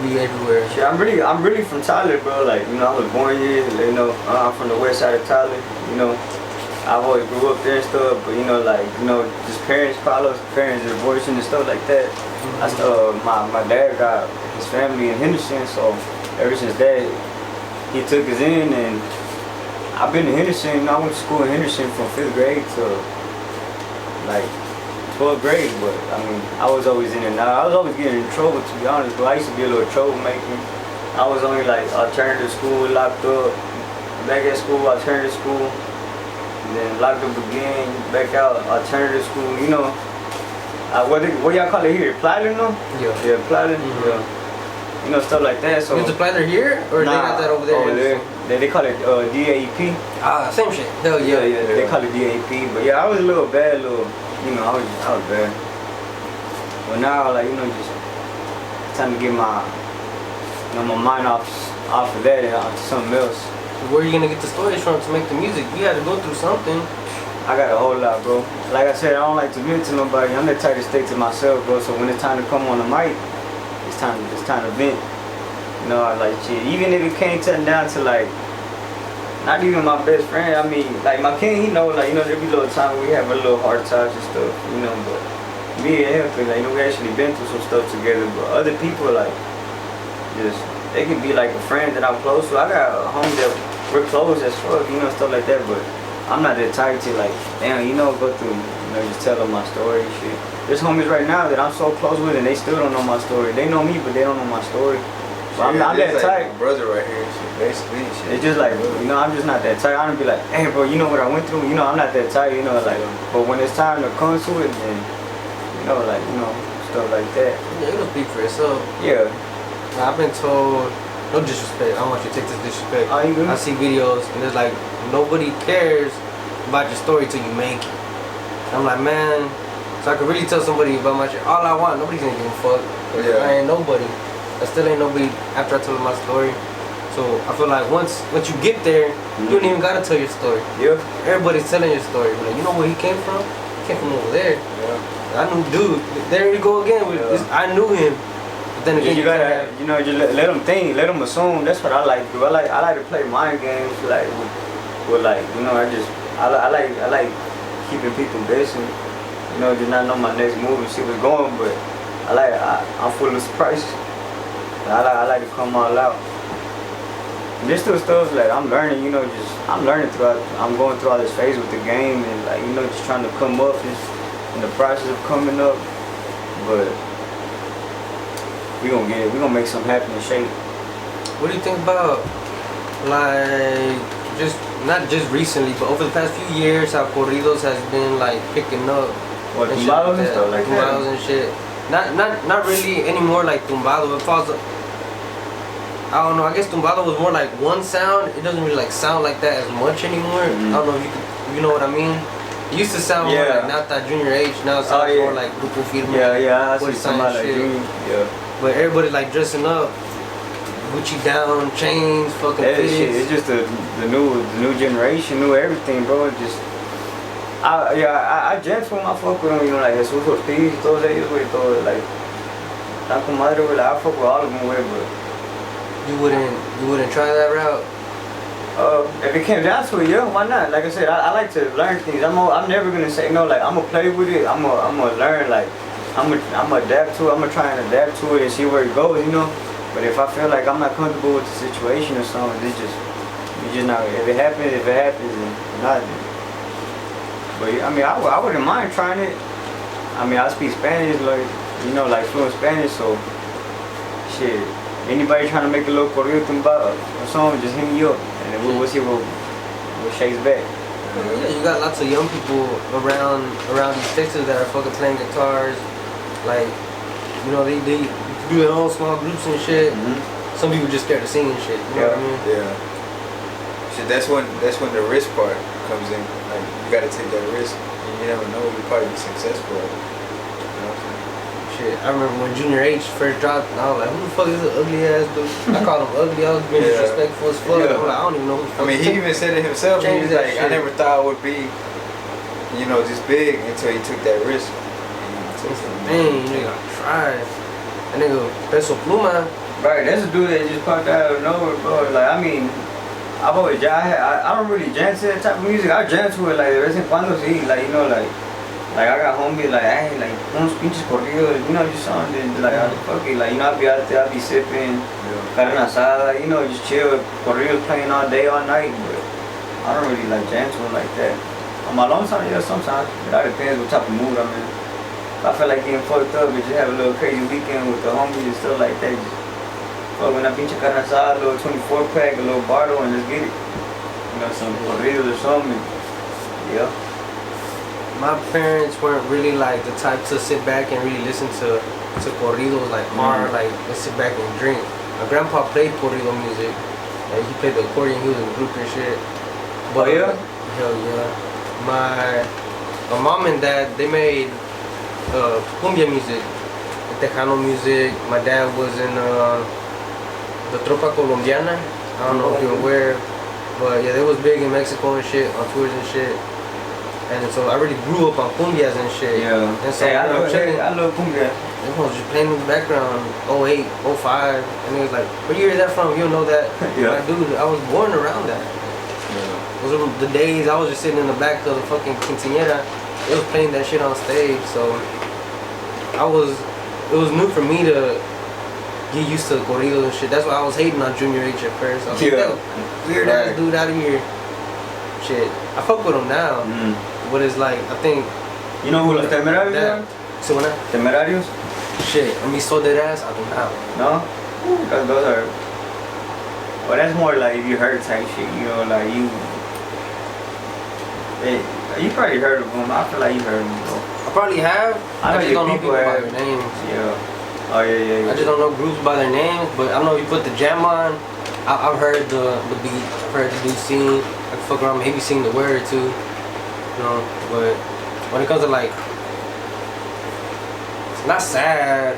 be everywhere? Shit, I'm really from Tyler, bro. Like, you know, I was born here. You know, I'm from the west side of Tyler. You know, I've always grew up there and stuff. But you know, like, you know, just parents, Carlos' parents divorcing and stuff like that. I still, my dad got his family in Henderson, so ever since that, he took us in, and I've been to Henderson. You know, I went to school in Henderson from 5th grade to like 12th grade, but I mean, I was always in and out. I was always getting in trouble, to be honest, but I used to be a little troublemaker. I was only like alternative school, locked up, back at school, alternative school, and then locked up again, back out, alternative school, you know. What y'all call it here? Platinum? No? Yeah, platinum. Yeah. You know, stuff like that. So is the planner here, or they got that over there? Over there. They call it DAP. Same shit. Hell yeah. Yeah. They call it DAP. But yeah, I was a little bad, you know, I was bad. But now, like, you know, just time to get my, you know, my mind off of that and onto something else. Where are you gonna get the stories from to make the music? You had to go through something. I got a whole lot, bro. Like I said, I don't like to vent to nobody. I'm the type to stick to myself, bro. So when it's time to come on the mic, it's time to vent. You know, I like shit. Even if it can't turn down to like, not even my best friend. I mean, like my king, he know, like, you know, there be little time we have a little hard times and stuff, you know. But me and him, cause like, you know, we actually been through some stuff together. But other people, like, just they can be like a friend that I'm close to. I got a homie that we're close as fuck, you know, stuff like that. But I'm not that type to like, damn, you know, go through, you know, just tell them my story and shit. There's homies right now that I'm so close with and they still don't know my story. They know me, but they don't know my story. But I'm not that like type. My brother right here, shit, basically. Shit. It's just like, you know, I'm just not that type. I don't be like, hey, bro, you know what I went through? You know, I'm not that type, you know, like, but when it's time to come to it, then, you know, like, you know, stuff like that. Yeah, it'll speak for itself. Yeah. I've been told, no disrespect, I don't want you to take this disrespect. Oh, you good? I see videos and it's like, nobody cares about your story till you make it. And I'm like, man, so I could really tell somebody about my shit. All I want, nobody's gonna give a fuck. Yeah. I ain't nobody. I still ain't nobody after I tell them my story. So I feel like once you get there, you don't even gotta tell your story. Yeah. Everybody's telling your story. But like, you know where he came from? He came from over there. Yeah. I knew, dude. There you go again. I knew him. But then again, You gotta, you know, just let them think, let them assume. That's what I like to do. I like to play mind games, like, with like, you know, I like keeping people guessing. You know, just not know my next move and see what's going. But I'm full of surprises. I like to come all out. Just through stuff like I'm learning, you know, I'm going through all this phase with the game and like, you know, just trying to come up in the process of coming up. But we gonna get it. We gonna make something happen and shape. What do you think about, like, not just recently, but over the past few years, how corridos has been like picking up? What, tumbados and stuff like that? Tumbados and shit. Not really anymore like tumbado. It falls. I don't know. I guess tumbado was more like one sound. It doesn't really like sound like that as much anymore. I don't know if you know what I mean. It used to sound more like not that junior age. Now it sounds more like Grupo Firme. Yeah. I see somebody like Junior. Yeah. But everybody like dressing up, Gucci down, chains, fucking that fits. shit. It's just the new generation, new everything, bro. It just. I jam for my fuck with them, you know, like Jesús Ortiz, todos ellos, güey, todo, like, tan comadre, güey, like, I fuck with all of them, güey, but. You wouldn't try that route? If it came down to it, yeah, why not? Like I said, I like to learn things. I'm never gonna say no, like, I'm gonna play with it, I'm gonna learn, like, I'm gonna adapt to it, I'm gonna try and adapt to it and see where it goes, you know? But if I feel like I'm not comfortable with the situation or something, you just not, if it happens, and not. But I mean, I wouldn't mind trying it. I mean, I speak Spanish, like, you know, like fluent Spanish, so shit. Anybody trying to make a little corrido tumbado or something, just hit me up, and then we'll see what shakes back. Yeah, you got lots of young people around these Texas that are fucking playing guitars, like, you know, they do their own small groups and shit. Some people just scared to sing and shit. You know what I mean? Yeah. Shit, that's when the risk part comes in. Like, you gotta take that risk. You never know, you'll probably be successful. You know what I'm saying? shit. I remember when Junior H first dropped, and I was like, who the fuck is this ugly ass dude? I called him ugly. I was being disrespectful as fuck. Yeah. I'm like, I don't even know who the I fuck mean, he even said it himself. He Change was that like, I shit. never thought I would be, you know, this big until he took that risk. Man, you nigga tried. That nigga Peso Pluma. Right, that's a dude that just popped out of nowhere, bro. Like, I mean, I've always I don't really jam to that type of music. I jam to it like de vez en cuando, sí. Like, you know, like I got homies like, hey, like unos pinches corridos, you know, just something like, fuck it, like, you know, I'll be out there, I'll be sipping, carne asada, you know, just chill, corridos playing all day, all night. But I don't really like jam to it like that. On my long time, yeah, sometimes. But that depends what type of mood I'm in. If I feel like getting fucked up and just have a little crazy weekend with the homies and stuff like that. Just fuck when I pinche carne asada, a little 24 pack, a little bottle, and let's get it. You know, some corridos or something. Yeah. My parents weren't really like the type to sit back and really listen to corridos like hard, like let's sit back and drink. My grandpa played corrido music. Like, he played the accordion, he was in a group and shit. But yeah? Hell yeah. My mom and dad, they made cumbia music, Tejano music. My dad was in the Tropa Colombiana. I don't know if you're aware, but yeah, they was big in Mexico and shit, on tours and shit. And so I really grew up on cumbias and shit. Yeah. And so Hey, I I love cumbia. It was just playing in the background, 08, 05, and it was like, where you hear that from? You don't know that? Yeah. Like, dude, I was born around that. Those were the days I was just sitting in the back of the fucking quinceañera. It was playing that shit on stage, so it was new for me to get used to corridos and shit. That's why I was hating on Junior H at first. I was like, that weird ass dude out of here. Shit. I fuck with him now. But it's like, I think... You know who Los Temerarios are? So when Temerarios? Shit, I mean, so dead ass, I don't know. No? Because those are... Well, that's more like if you heard type shit, you know, like you... You probably heard of them. I feel like you heard of them, bro. I probably have. I know just your don't know people people by have. their names. Yeah. Oh, yeah. I just don't know groups by their names, but I know if you put the jam on, I've heard the beat, I've heard the dude sing, I can fuck around, maybe sing the word too, you know, but when it comes to like, it's not sad,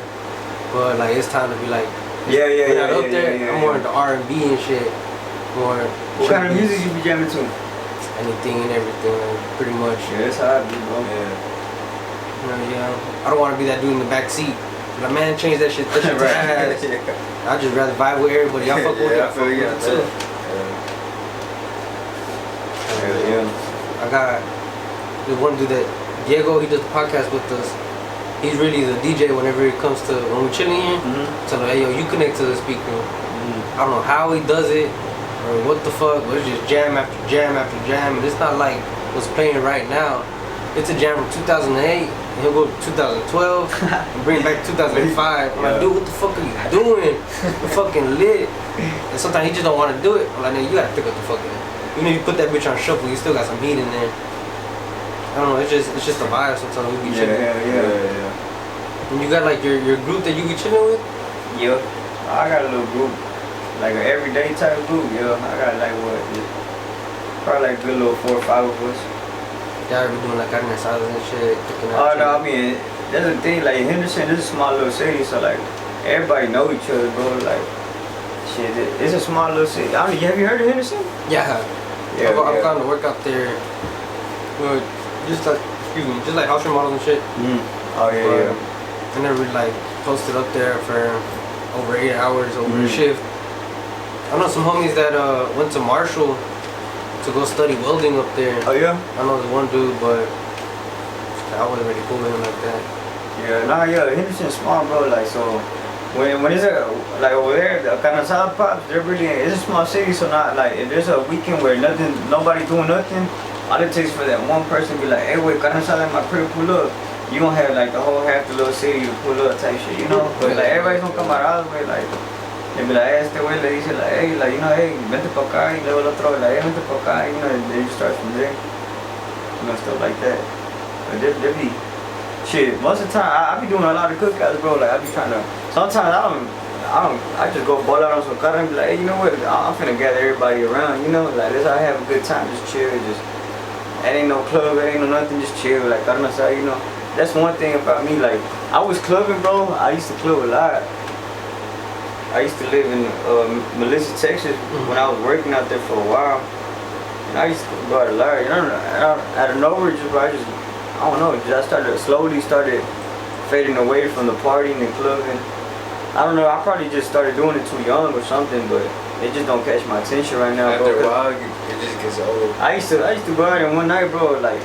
but like it's time to be like, Yeah. up there, I'm more into R&B and shit, more. What kind of music you be jamming to? Anything and everything, pretty much. Yeah, that's how I be, bro. You know, I don't want to be that dude in the back seat. Like, man, change that shit. That shit ass. I'd just rather vibe with everybody. I fuck with it. I fuck with it too. Yeah. I got the one dude that Diego. He does the podcast with us. He's really the DJ whenever it comes to when we're chilling here. So like, hey yo, you connect to the speaker. I don't know how he does it or what the fuck, but it's just jam after jam after jam. And it's not like what's playing right now. It's a jam from 2008. And he'll go to 2012 and bring it back to 2005. I'm like, dude, what the fuck are you doing? You're fucking lit. And sometimes he just don't want to do it. I'm like, nigga, you gotta pick up the fucking. Even if you put that bitch on shuffle, you still got some heat in there. I don't know. It's just a vibe. Sometimes we be chilling. Yeah. And you got like your group that you be chilling with. Yeah. I got a little group, like an everyday type group. Yeah. I got like what? Probably like a good little 4 or 5 of us. Y'all be doing like carne asadas and shit. Oh no, I mean, that's the thing, like Henderson is a small little city, so like, everybody know each other, bro, like, shit, it's a small little city. I mean, have you heard of Henderson? Yeah. I've gone to work out there, just like house remodels and shit. Oh yeah. I never really like posted up there for over 8 hours over a shift. I know some homies that went to Marshall to go study welding up there. Oh yeah? I know there's one dude, but I wasn't really cool with him like that. Yeah, Henderson's small, bro, like, so, when it's like over there, the carne asada pops, they're really, it's a small city, so not, like, if there's a weekend where nobody doing nothing, all it takes for that one person to be like, hey, wait, carne asada in my crib, pull up. You gonna have, like, the whole half the little city to pull up type shit, you know? But, like, everybody's gonna come out all the way, like, they be like, este güey le dice, like, hey, like, you know, hey, vente pa' acá, y luego el otro, like, hey, vente pa' acá, you know, they just start from there, you know, stuff like that. But they be, shit, most of the time, I be doing a lot of cookouts, bro, like, I be trying to, sometimes I just go ball out on some carne and be like, hey, you know what, I'm finna gather everybody around, you know, like, that's how I have a good time, just chill, just, it ain't no club, it ain't no nothing, just chill, like, carne asada, you know, that's one thing about me. Like, I was clubbing, bro. I used to club a lot. I used to live in Melissa, Texas, when I was working out there for a while. And I used to go out a lot. You know, out of nowhere, I don't know, just I slowly started fading away from the partying and clubbing. I don't know, I probably just started doing it too young or something, but it just don't catch my attention right now, bro. After a while, it just gets old. I used to go out and one night, bro, like,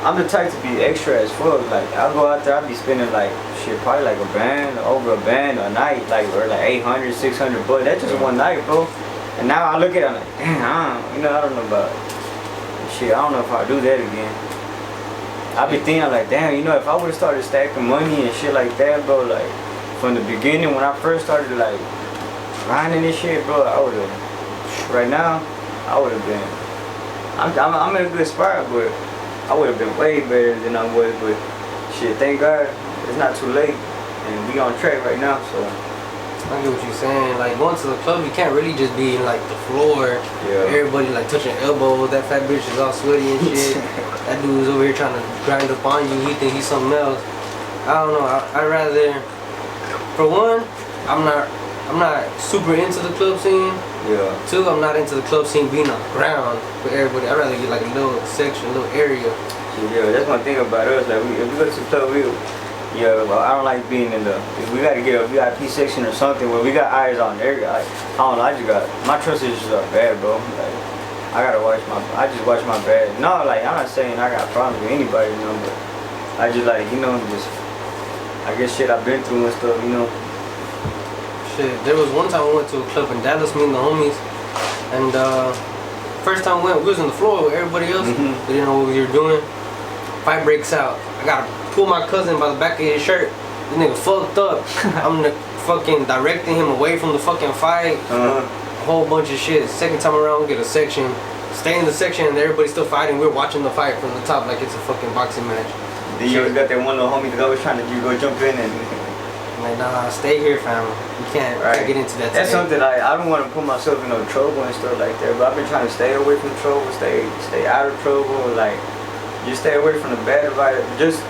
I'm the type to be extra as fuck. Like, I'll go out there, I'll be spending like, shit, probably like over a band a night, like, or like 800, 600 bucks. That's just one night, bro. And now I look at it, I'm like, damn, I don't know about shit. I don't know if I'll do that again. I be thinking like, damn, if I would've started stacking money and shit like that, bro, like, from the beginning when I first started like grinding this shit, bro, I would've, right now, I would've been, I'm in a good spot, but I would've been way better than I was, but shit, thank God, it's not too late, and we on track right now, so. I get what you're saying. Like, going to the club, you can't really just be in like the floor. Yeah. Everybody like touching elbows. That fat bitch is all sweaty and shit. That dude's over here trying to grind up on you. He think he's something else. I don't know. I'd rather, for one, I'm not super into the club scene. Yeah. Two, I'm not into the club scene being on the ground with everybody. I'd rather get like a little section, a little area. Yeah, that's one thing about us. Like, if we go to the club, well, I don't like being in if we gotta get a VIP section or something where we got eyes on there. Like, I don't know, my trust issues are bad, bro. Like, I just watch my back. No, like, I'm not saying I got problems with anybody, but I just like, I guess shit I've been through and stuff, Shit, there was one time we went to a club in Dallas, me and the homies, and first time we was on the floor with everybody else. We didn't know what we were doing. Fight breaks out. I gotta pull my cousin by the back of his shirt. This nigga fucked up. I'm fucking directing him away from the fucking fight. A whole bunch of shit. Second time around, we get a section. Stay in the section and everybody's still fighting. We're watching the fight from the top like it's a fucking boxing match. Then you always got that one little homie that's always trying to go jump in and. I'm like, nah, stay here, fam. You can't get into that. That's something I don't want to put myself in no trouble and stuff like that. But I've been trying to stay away from trouble, stay out of trouble, like just stay away from the bad environment. Just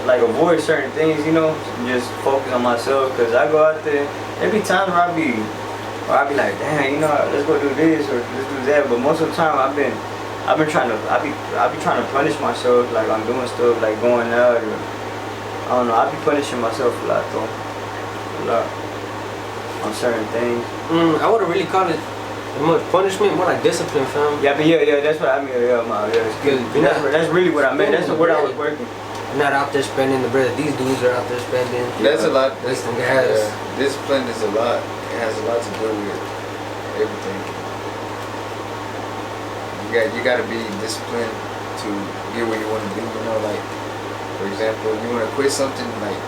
like avoid certain things, just focus on myself. Cause I go out there, there be times where I be like, damn, let's go do this or let's do that. But most of the time I be trying to punish myself, like I'm doing stuff like going out or I don't know. I be punishing myself a lot though, on certain things. I wouldn't really call it much punishment, more like discipline, fam. Yeah, but yeah, that's what I mean. That's really what I meant. That's what I was working. I'm not out there spending the bread that these dudes are out there spending. That's a lot. Wasting gas. Discipline is a lot. It has a lot to do with everything. You gotta be disciplined to get where you want to be. Like, for example, you want to quit something, like,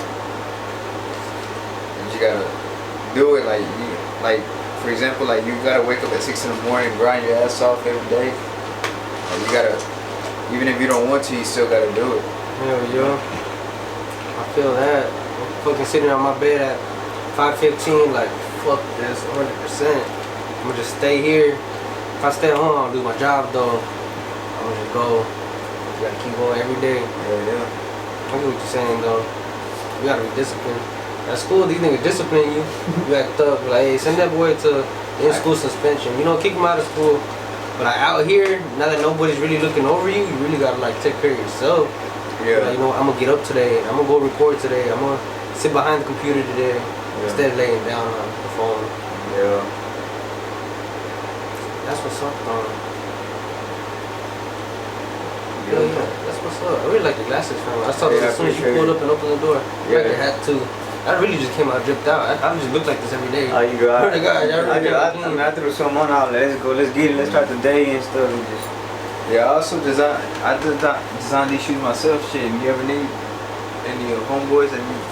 and you gotta do it. Like for example, like you gotta wake up at 6 in the morning, grind your ass off every day. Like, you gotta, even if you don't want to, you still gotta do it. Hell yeah. I feel that. I'm fucking sitting on my bed at 5:15, like, fuck this, 100%. I'm gonna just stay here. If I stay home, I'll do my job though. I'm gonna just go. You gotta keep going every day. Yeah. I get what you're saying though. You gotta be disciplined. At school, these niggas discipline you. You act up, like, hey, send that boy to in-school suspension. Kick him out of school. But like, out here, now that nobody's really looking over you, you really gotta like take care of yourself. Yeah. Like, I'm gonna get up today. I'm gonna go record today. I'm gonna sit behind the computer today instead of laying down on the phone. Yeah. That's what's up. Yeah, that's what's up. I really like the glasses, fam. I saw this as soon as you pulled up and opened the door. I like the hat too. I really just came out dripped out. I just look like this every day. Oh, you go out. I threw some on out. Let's go. Let's get it. Let's start the day and stuff. And just. Yeah, I also design these shoes myself. Shit, if you ever need any homeboys that need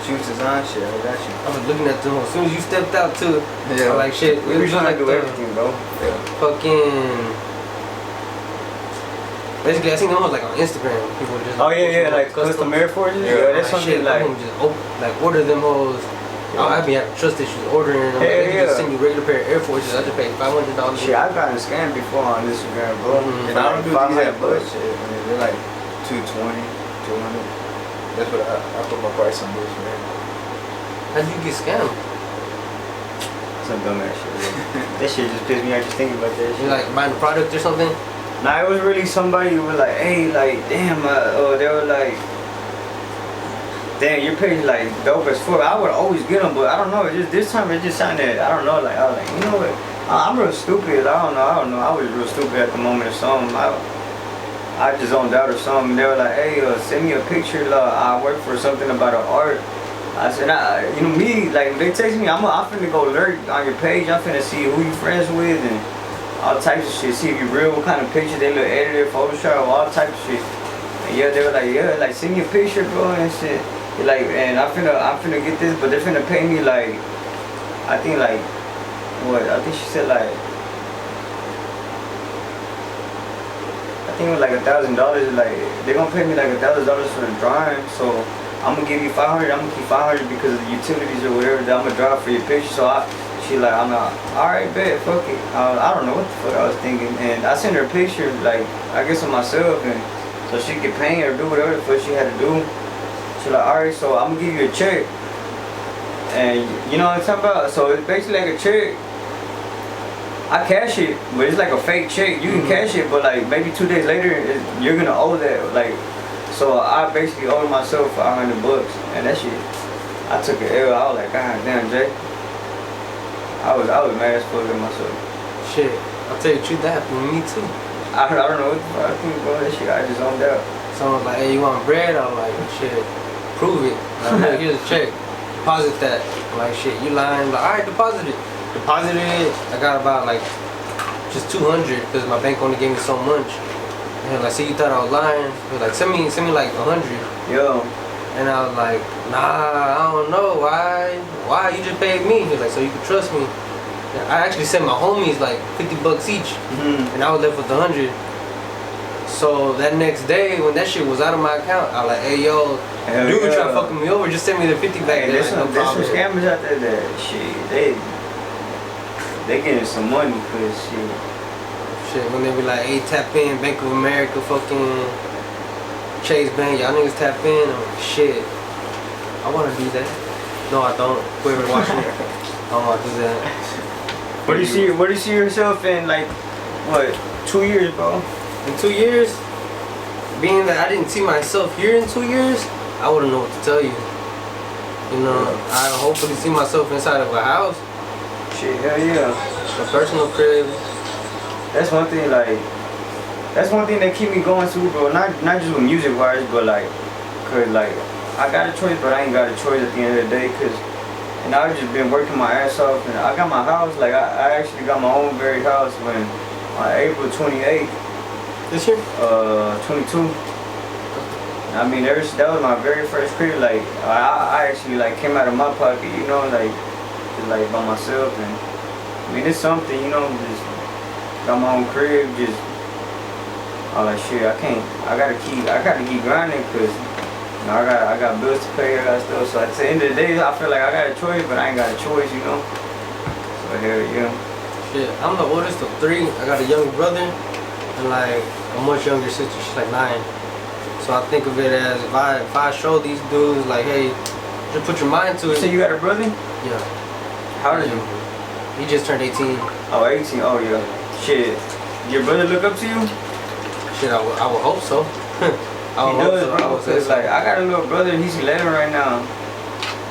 shoes design, shit, I got you. I was looking at them as soon as you stepped out too. Yeah. I'm like, shit, We were trying to do everything, bro. Yeah. Fucking. Basically, I seen them like on Instagram. People just. Oh yeah, like custom Air Forces. Yeah, that's something like. Just order them hoes. I be having trust issues ordering them. They just send you regular pair of Air Forces. I just paid $500. Shit, I've gotten scammed before on Instagram, bro. And I don't do these at bullshit. I mean, they're like $220. 200. That's what I put my price on this, man. How'd you get scammed? Some dumb ass shit. Bro. That shit just pissed me off just thinking about that shit. You like buying a product or something? Nah, it was really somebody who was like, hey, like, damn, they were like, damn, your page like dope as fuck. I would always get them, but I don't know. It just this time it just sounded, I don't know. Like I was like, you know what? I'm real stupid. I don't know. I was real stupid at the moment or something. I just zoned out or something. They were like, hey, send me a picture. I work for something about an art. I said, you know me, like if they text me, I'm finna go lurk on your page. I'm finna see who you friends with and all types of shit. See if you real, what kind of picture they look edited, Photoshop, all types of shit. And yeah, they were like, yeah, like send me a picture, bro, and shit. Like, and I'm finna get this, but they're finna pay me like, I think like, what? I think she said like, I think it was like $1,000. Like they're gonna pay me like $1,000 for the drawing. So I'm gonna give you 500. I'm gonna keep 500 because of the utilities or whatever that I'm gonna draw for your picture. So she like, I'm not, all right, bet, fuck it. I don't know what the fuck I was thinking, and I sent her a picture, like I guess of myself, and so she could paint or do whatever the fuck she had to do. She like, all right, so I'm gonna give you a check, and you know what I'm talking about. So it's basically like a check. I cash it, but it's like a fake check. You can cash it, but like maybe 2 days later, you're gonna owe that. Like, so I basically owed myself $500, and that shit, I took an L. I was like, God damn, Jay. I was mad as fuck at myself. Shit, I'll tell you the truth, that happened to me too. I don't know what the fuck I think about that shit. I just zoned out. Someone was like, hey, you want bread? I was like, shit, prove it. Like, here's a check. Deposit that. I'm like, shit, you lying? Like, alright, deposit it. Deposited it. I got about like just 200 because my bank only gave me so much. And like, see, you thought I was lying? He was like, send me like 100. Yo. And I was like, nah, I don't know, why? You just paid me? He was like, so you can trust me. And I actually sent my homies like $50 each, and I was left with 100. So that next day, when that shit was out of my account, I was like, hey yo, dude try fucking me over, just send me the 50 back. Hey, there's some scammers out there that shit, they getting some money for this shit. Shit, when they be like, hey, tap in, Bank of America, fucking Chase Bank, y'all niggas tap in. I'm like, shit, I wanna do that. No, I don't. Whoever watching it, I don't wanna do that. Where do you see yourself in like, what, 2 years, bro? In 2 years, being that I didn't see myself here in 2 years, I wouldn't know what to tell you. You know, I hopefully see myself inside of a house. Shit, hell yeah. A personal crib. That's one thing, like, that's one thing that keep me going too, bro. Not just with music wise, but like, cause like, I got a choice, but I ain't got a choice at the end of the day, cause, and I've just been working my ass off, and I got my house, like, I actually got my own very house when, on April 28th. This year? 22. I mean, that was my very first crib, like, I actually, like, came out of my pocket, you know, like, just, like, by myself, and, I mean, it's something, you know, just, got my own crib, just, all that shit. I gotta keep grinding, cause you know, I got bills to pay, I got stuff. So at the end of the day, I feel like I got a choice, but I ain't got a choice, you know. So hell yeah. Shit, I'm the oldest of 3. I got a younger brother and like a much younger sister. She's like 9. So I think of it as if I show these dudes like, hey, just put your mind to it. So you got a brother? Yeah. How old are you? He just turned 18. Oh, 18. Oh yeah. Shit. Your brother look up to you? Shit, I would hope so. He does, bro. Cause like I got a little brother, he's 11 right now,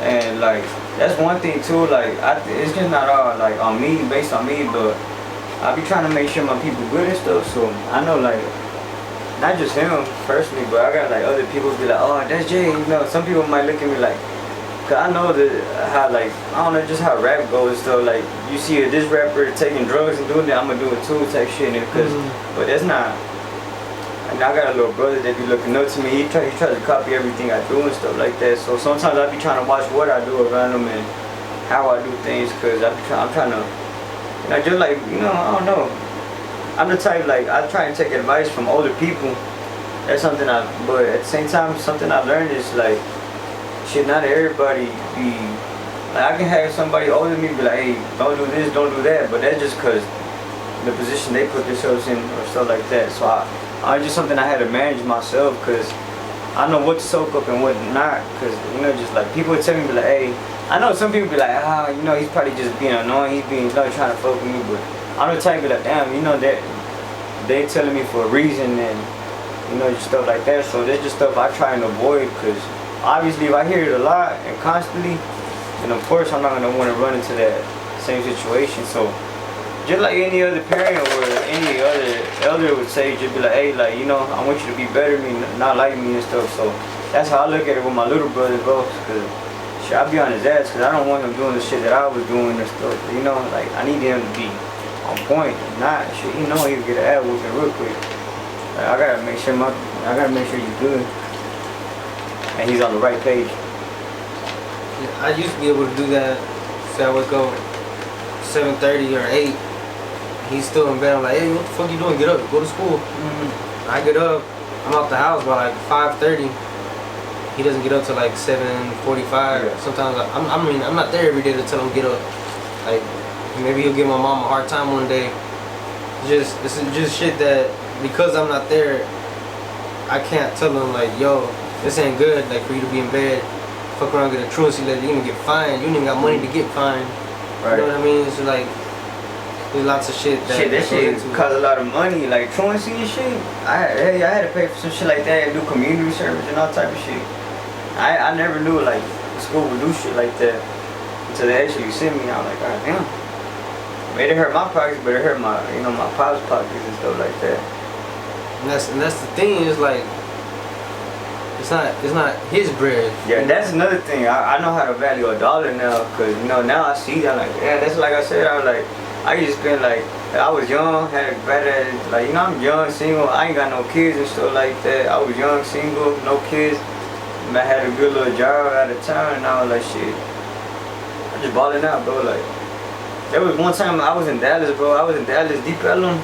and like that's one thing too. Like it's just not all like on me, based on me, but I be trying to make sure my people good and stuff. So I know like not just him personally, but I got like other people be like, oh, that's Jay. You know, some people might look at me like, cause I know that how like I don't know just how rap goes. So like you see this rapper taking drugs and doing that, I'm gonna do it too, type shit. Cause but that's not. And I got a little brother that be looking up to me. He tries to copy everything I do and stuff like that. So sometimes I be trying to watch what I do around him and how I do things, cause I'm trying to, you know, just like, you know, I don't know. I'm the type like I try and take advice from older people. That's something but at the same time, something I learned is like, shit, not everybody be like, I can have somebody older than me be like, hey, don't do this, don't do that, but that's just cause the position they put themselves in or stuff like that. So I just something I had to manage myself, cause I know what to soak up and what not, cause you know, just like people tell me, be like, hey, I know some people be like, you know, he's probably just being annoying, he's being, you know, trying to fuck with me, but I'm the type of like, damn, you know, that they telling me for a reason and, you know, just stuff like that. So that's just stuff I try and avoid, cause obviously if I hear it a lot and constantly, then of course I'm not gonna want to run into that same situation. So just like any other parent or any other elder would say, just be like, hey, like, you know, I want you to be better than me, not like me and stuff. So that's how I look at it with my little brother, bro. Cause shit, I be on his ass, cause I don't want him doing the shit that I was doing and stuff. You know, like I need him to be on point. Not shit, he know he'll get an ad whooping real quick. Like, I gotta make sure he's good and he's on the right page. Yeah, I used to be able to do that. Say I would go 7:30 or 8. He's still in bed. I'm like, hey, what the fuck you doing? Get up, go to school. I get up, I'm out the house by like 5:30. He doesn't get up till like 7:45. Yeah. Sometimes I'm not there every day to tell him get up. Like maybe he'll give my mom a hard time one day. This is just shit that because I'm not there, I can't tell him like, yo, this ain't good. Like for you to be in bed, fuck around, get a truancy letter, you're gonna get fined. You ain't even got money to get fined. Right. You know what I mean? So like, there's lots of shit that shit costs a lot of money, like truancy and shit. I had to pay for some shit like that and do community service and all type of shit. I never knew like school would do shit like that until they actually sent me. I was like, god damn. It didn't hurt my pockets, but it hurt my, you know, my pop's pockets and stuff like that. And that's the thing, is like it's not his bread. Yeah, that's another thing. I know how to value $1 now, cause you know now I see that, like, yeah, that's like I said, I was like, I used to spend like, I was young, had a better, like, you know, I'm young, single, I ain't got no kids and stuff like that. I was young, single, no kids. I had a good little job out of town, and I was like, shit, I'm just balling out, bro. Like, there was one time I was in Dallas, bro. I was in Dallas, Deep Ellum,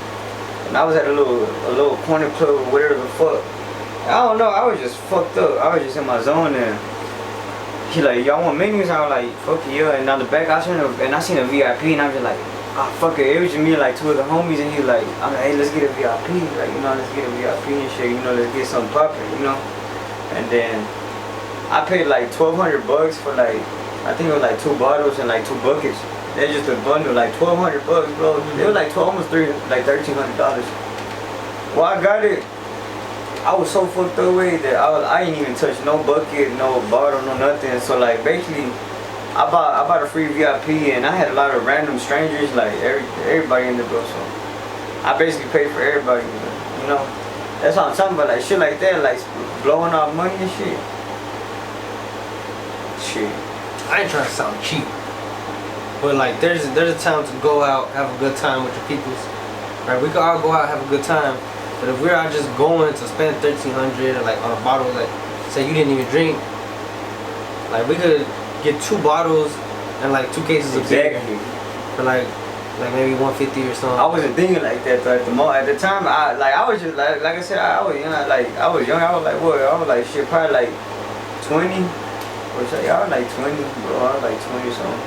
and I was at a little corner club or whatever the fuck. I don't know, I was just fucked up. I was just in my zone there. He like, y'all want menus? I was like, fuck yeah. And on the back, I seen a VIP, and I was just like, ah, fuck it. It was just me and like two of the homies, and he like, I'm like, hey, let's get a VIP. Like, you know, let's get a VIP and shit. You know, let's get something popping, you know. And then I paid like $1,200 for like, I think it was like 2 bottles and like 2 buckets. They're just a bundle, like $1,200, bro. It was like $1,300. Well, I got it. I was so fucked up with that I ain't even touch no bucket, no bottle, no nothing. So like basically, I bought a free VIP, and I had a lot of random strangers, like everybody in the bro. So I basically paid for everybody, you know. That's what I'm talking about, like shit like that, like blowing off money and shit. Shit. I ain't trying to sound cheap, but like there's a time to go out, have a good time with your peoples. Right? We could all go out, have a good time. But if we're out just going to spend $1,300 like on a bottle, like say you didn't even drink, like we could get 2 bottles and like 2 cases of beer for like maybe $150 or something. I wasn't thinking like that though, at the time. I was just like I said, I was young. I was young. I was like what? I was like shit, probably like 20. Or so, I was like 20, bro. I was like 20 or something.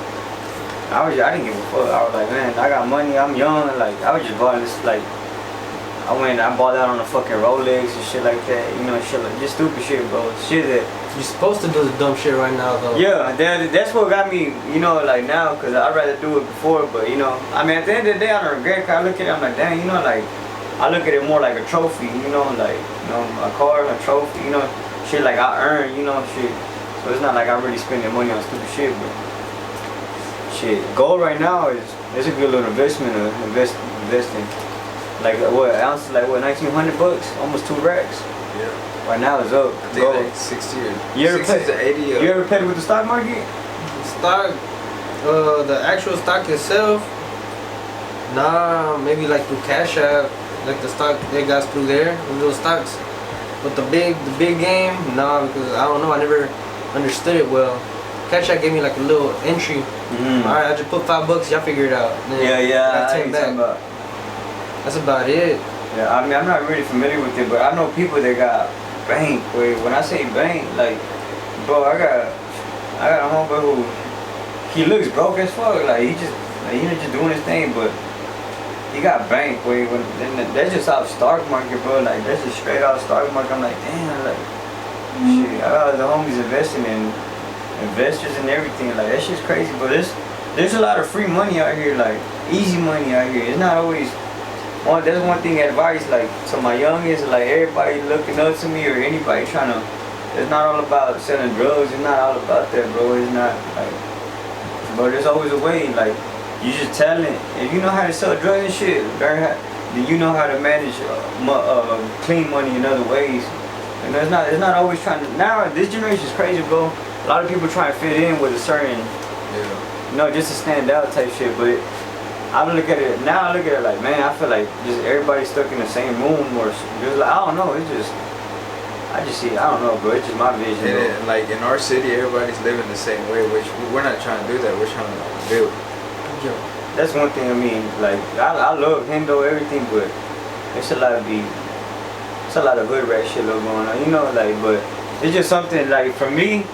I didn't give a fuck. I was like, man, I got money. I'm young. Like I was just buying this like. I bought out on the fucking Rolex and shit like that, you know, shit like, just stupid shit, bro. Shit that... You're supposed to do the dumb shit right now, though. Yeah, that's what got me, you know, like now, because I'd rather do it before, but, you know, I mean, at the end of the day, I don't regret it, I look at it, I'm like, dang, you know, like, I look at it more like a trophy, you know, like, you know, a car, a trophy, you know, shit like I earned, you know, shit. So it's not like I'm really spending money on stupid shit, but shit, gold right now it's a good little investment to investing. Like what ounces? Like what? $1,900? Almost 2 racks. Yeah. Right now it's up. I think like 60 or 60 to 80. You ever played with the stock market? Stock, the actual stock itself. Nah, maybe like through Cash App, like the stock they got through there, the little stocks. But the big game, nah, because I don't know. I never understood it well. Cash App gave me like a little entry. All right, I just put $5. Y'all figure it out. Then yeah. I 10 back. That's about it. Yeah, I mean, I'm not really familiar with it, but I know people that got bank. When I say bank, like, bro, I got a homeboy who, he looks broke as fuck. Like, he just doing his thing, but he got bank. That's just off stock market, bro. Like, that's just straight out stock market. I'm like, damn, like, Shit, I got the homies investing in investors and everything. Like that shit's crazy, but there's a lot of free money out here, like easy money out here. It's not always. That's one thing advice, like to my youngest, like everybody looking up to me or anybody trying to. It's not all about selling drugs. It's not all about that, bro. It's not like. But there's always a way. Like you just talent. If you know how to sell drugs and shit, then you know how to manage clean money in other ways. And it's not always trying to. Now this generation is crazy, bro. A lot of people trying to fit in with a certain, just to stand out type shit. But I look at it now. I look at it like, man, I feel like just everybody stuck in the same room, or just like I don't know. It's just, I just see. I don't know, bro. It's just my vision. And like in our city, everybody's living the same way, which we're not trying to do that. We're trying to like, build. That's one thing. I mean, like I love Hendo, everything, but it's a lot of hood rat shit going on, like. But it's just something like for me.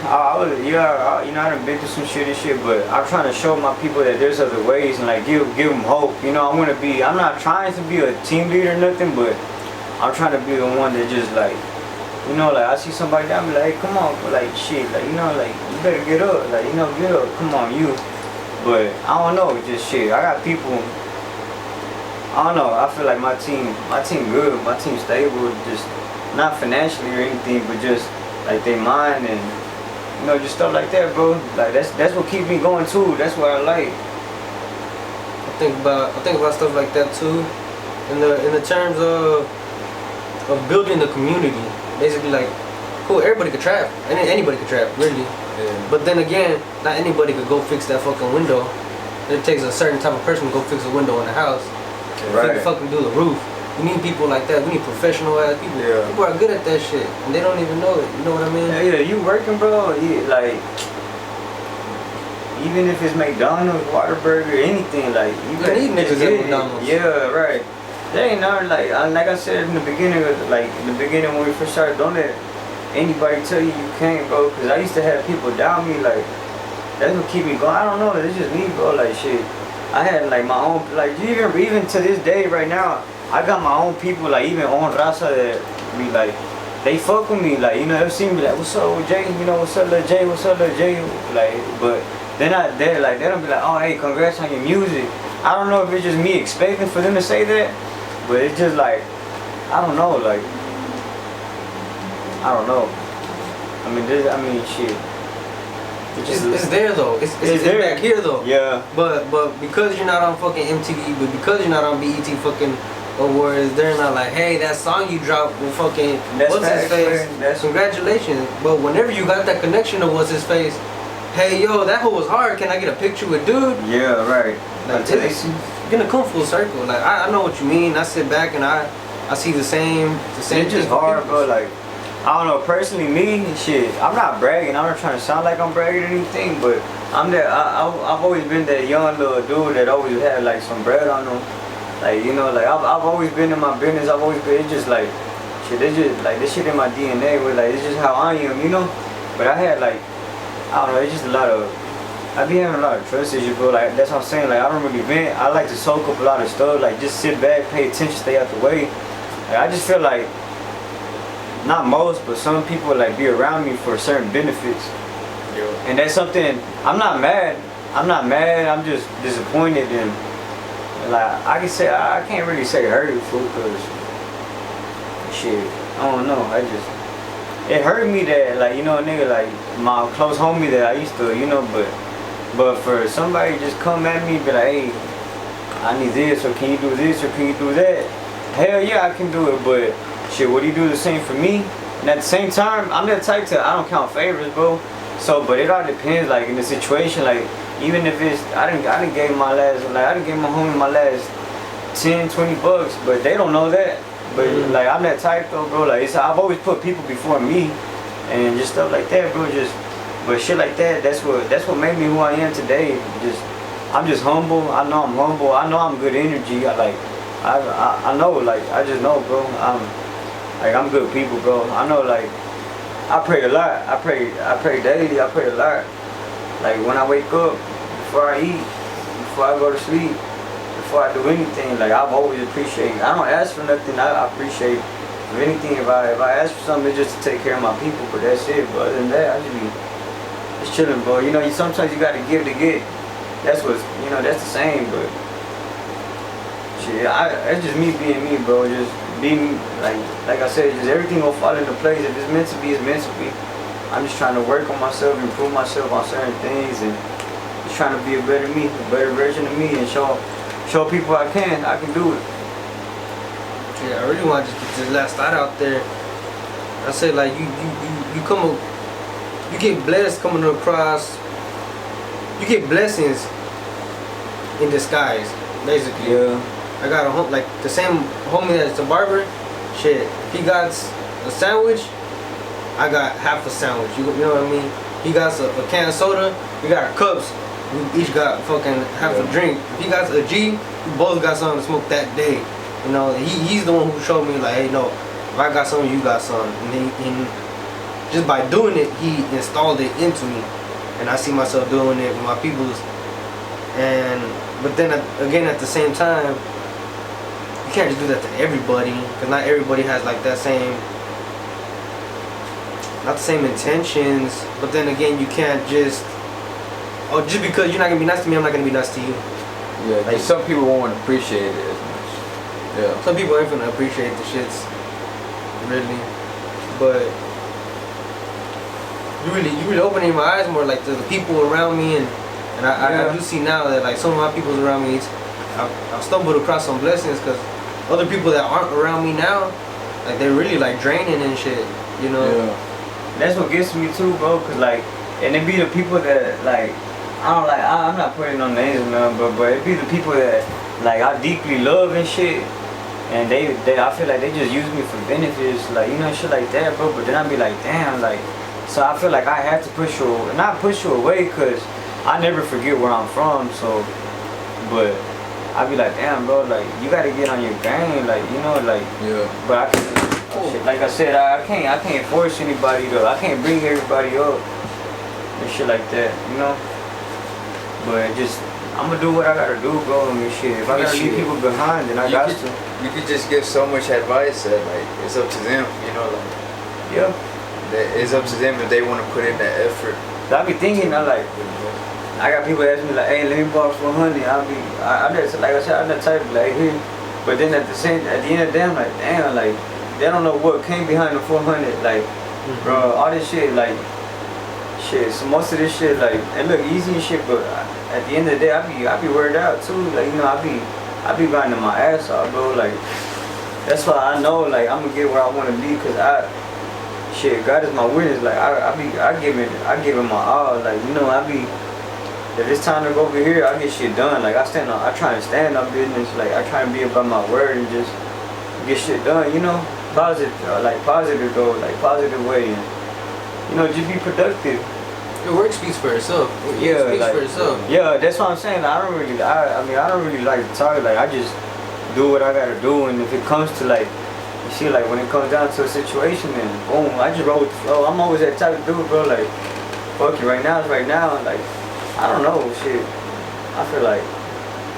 I done been through some shit and shit, but I'm trying to show my people that there's other ways and like give them hope. I'm not trying to be a team leader or nothing, but I'm trying to be the one that just like, like I see somebody down, be like, hey, come on, like shit, like like you better get up, like get up, come on, you. But I don't know, just shit. I got people. I don't know. I feel like my team good, my team stable, just not financially or anything, but just like they mind and. Just stuff like that, bro. Like that's what keeps me going too. That's what I like. I think about stuff like that too, in the terms of building the community. Basically, like, cool, everybody could trap, anybody could trap, really. Yeah. But then again, not anybody could go fix that fucking window. It takes a certain type of person to go fix a window in a house. Right. Fucking do the roof. We need people like that. We need professional ass people. Yeah. People are good at that shit, and they don't even know it. You know what I mean? Yeah, you working, bro. Like, even if it's McDonald's, Whataburger, anything, like you need niggas at McDonald's. Yeah, right. They ain't nothing like I said in the beginning, when we first started, don't let anybody tell you can't, bro. Cause I used to have people doubt me, like that's what keep me going. I don't know. It's just me, bro. Like shit. I had like my own, like even to this day, right now. I got my own people, like even on Raza that be like, they fuck with me, like they'll see me like, what's up with Jay, what's up Lil Jay, what's up Lil Jay, like, but they're not there, like they don't be like, oh hey, congrats on your music. I don't know if it's just me expecting for them to say that, but it's just like, I don't know, like, I don't know. Shit. It's there though. It's there. Back here though. Yeah. But because you're not on fucking MTV, but because you're not on BET fucking awards, they're not like, hey, that song you dropped with fucking what's his face? Congratulations. But whenever you got that connection of what's his face, hey yo, that hoe was hard. Can I get a picture with dude? Yeah, right. Like it's gonna come full circle. Like I know what you mean. I sit back and I see the same. It's just hard, bro. Like. I don't know, personally, me, shit, I'm not bragging. I'm not trying to sound like I'm bragging or anything, but I'm that, I've always been that young little dude that always had, like, some bread on him. Like, like, I've always been in my business. I've always been, it's just, like, shit, it's just, like, this shit in my DNA, where, like, it's just how I am, But I had, like, I don't know, it's just a lot of, I be having a lot of trust issues, bro. Like, that's what I'm saying. Like, I don't really vent. I like to soak up a lot of stuff. Like, just sit back, pay attention, stay out the way. Like, I just feel like, not most, but some people like be around me for certain benefits. Yeah. And that's something, I'm not mad. I'm just disappointed and like I can't really say hurtful because shit, I don't know. It hurt me that like, a nigga like my close homie that I used to, but for somebody just come at me and be like, hey, I need this, or can you do this, or can you do that? Hell yeah, I can do it, but shit, would he do the same for me? And at the same time, I'm that type to, I don't count favors, bro. So, but it all depends, like, in the situation, like, even if it's, I didn't give my homie my last 10, 20 bucks, but they don't know that. But, like, I'm that type, though, bro. Like, I've always put people before me, and just stuff like that, bro. But shit like that, that's what made me who I am today. I'm just humble. I know I'm humble. I know I'm good energy. I know, like, I just know, bro. I'm good people, bro. I know, like, I pray a lot. I pray daily. I pray a lot. Like, when I wake up, before I eat, before I go to sleep, before I do anything, like, I've always appreciated. I don't ask for nothing. I appreciate If anything, if I ask for something, it's just to take care of my people, but that's it. But other than that, I just be just chilling, bro. You know, sometimes you gotta give to get. That's what's, that's the same, but shit, it's just me being me, bro. Just being like I said, just everything will fall into place. If it's meant to be, it's meant to be. I'm just trying to work on myself, improve myself on certain things, and just trying to be a better me, a better version of me, and show people I can do it. Yeah, I really want to just get this last thought out there. I say like you get blessed coming across. You get blessings in disguise, basically. Yeah. I got like the same homie that's a barber. Shit, if he got a sandwich, I got half a sandwich. You know what I mean? He got a can of soda. We got cups. We each got fucking half a drink. If he got a G, we both got something to smoke that day. You know, he's the one who showed me like, hey, no, if I got something, you got something. And just by doing it, he installed it into me, and I see myself doing it with my peoples. But then again, at the same time, you can't just do that to everybody, because not everybody has like that same, not the same intentions. But then again, you can't just, just because you're not gonna be nice to me, I'm not gonna be nice to you. Yeah, like some people won't appreciate it as much. Yeah. Some people ain't gonna appreciate the shits, really. But you really opening my eyes more, like to the people around me, and I do see now that like some of my people around me, I've stumbled across some blessings, because other people that aren't around me now, like they're really like draining and shit, you know. Yeah. That's what gets me too, bro. Cause like, and it be the people that like, I'm not putting no names or nothing, but it be the people that like I deeply love and shit, and they I feel like they just use me for benefits, like shit like that, bro. But then I be like, damn, like, so I feel like I have to not push you away, cause I never forget where I'm from. So, but I be like, damn, bro, like you gotta get on your game, like like. Yeah. But I can. Like I said, I can't force anybody though. I can't bring everybody up and shit like that, But just, I'm gonna do what I gotta do, bro. I mean, shit. If I gotta leave people behind, then I got to. You could just give so much advice that like it's up to them, like. Yeah. That it's up to them if they want to put in that effort. So I be thinking, I got people asking me like, hey, let me borrow for $100. I'm just, like I said, I'm that type of like, here. But then at the end of the day, I'm like, damn, like. They don't know what came behind the 400, like, bro, all this shit, like, shit, so most of this shit, like, it look easy and shit, but at the end of the day, I be worried out too, like, I be grinding my ass off, bro, like, that's why I know, like, I'm gonna get where I wanna be, cause God is my witness, like, I give it my all, like, if it's time to go over here, I get shit done, like, I try and stand on business, like, I try and be about my word and just get shit done, positive though, like positive way, and just be productive. Your work speaks for itself. Yeah, that's what I'm saying. I don't really like to talk. Like I just do what I gotta do, and if it comes to like, you see, like when it comes down to a situation, then boom, I just roll with the flow. I'm always that type of dude, bro. Like, fuck it, right now is right now. Like, I don't know, shit. I feel like,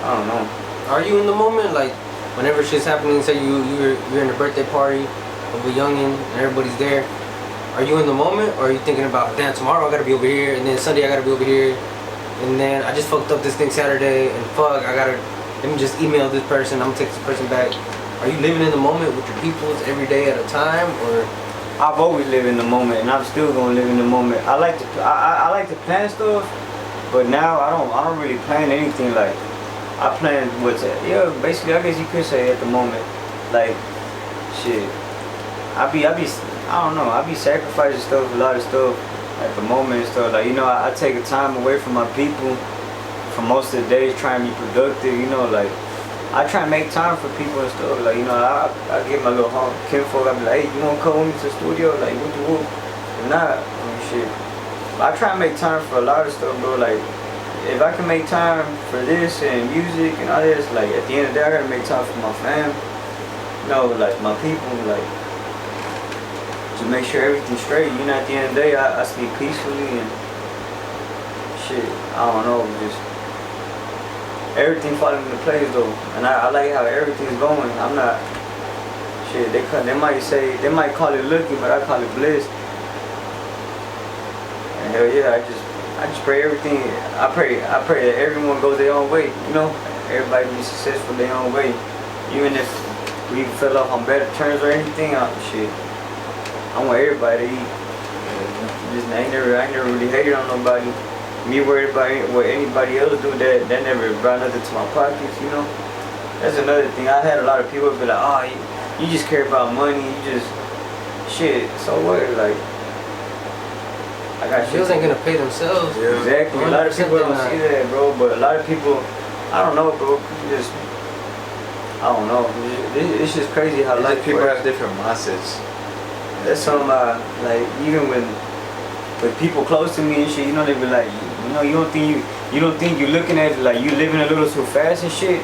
I don't know. Are you in the moment, like? Whenever shit's happening, say you're in a birthday party of a youngin' and everybody's there, are you in the moment, or are you thinking about, damn, tomorrow I gotta be over here, and then Sunday I gotta be over here, and then I just fucked up this thing Saturday, and fuck, let me just email this person, I'm gonna take this person back. Are you living in the moment with your peoples every day at a time, or? I've always lived in the moment, and I'm still gonna live in the moment. I like to plan stuff, but now I don't really plan anything. Like, I plan basically, I guess you could say at the moment, like, shit, I be sacrificing stuff, a lot of stuff at the moment and stuff, like, I take a time away from my people for most of the days, trying to be productive, like, I try and make time for people and stuff, like, I get my little kinfolk, I be like, hey, you wanna come with me to the studio, like, whoop. If not, shit, I try and make time for a lot of stuff, bro, like, if I can make time for this and music and all this, like at the end of the day, I gotta make time for my fam, like my people, like to make sure everything's straight. At the end of the day, I sleep peacefully and shit. I don't know, just everything falling into place though, and I like how everything's going. I'm not shit, they might say, they might call it lucky, but I call it blessed. And hell yeah, I just pray everything. I pray that everyone goes their own way. You know, everybody be successful their own way. Even if we fell off on better terms or anything, shit, I want everybody to eat. Just I ain't never really hated on nobody. Me worried about what anybody else do, that never brought nothing to my pockets. You know, that's another thing. I had a lot of people be like, oh, you just care about money. You just shit. So what? Like, I got bills ain't gonna pay themselves. Yeah. Exactly. A lot of people don't see that, bro. But a lot of people, I don't know, bro. Just, I don't know. It's just crazy how life people works. have different mindsets. That's something like even with people close to me and shit, you know, they be like, you know, you don't think you looking at it, like you living a little too fast and shit.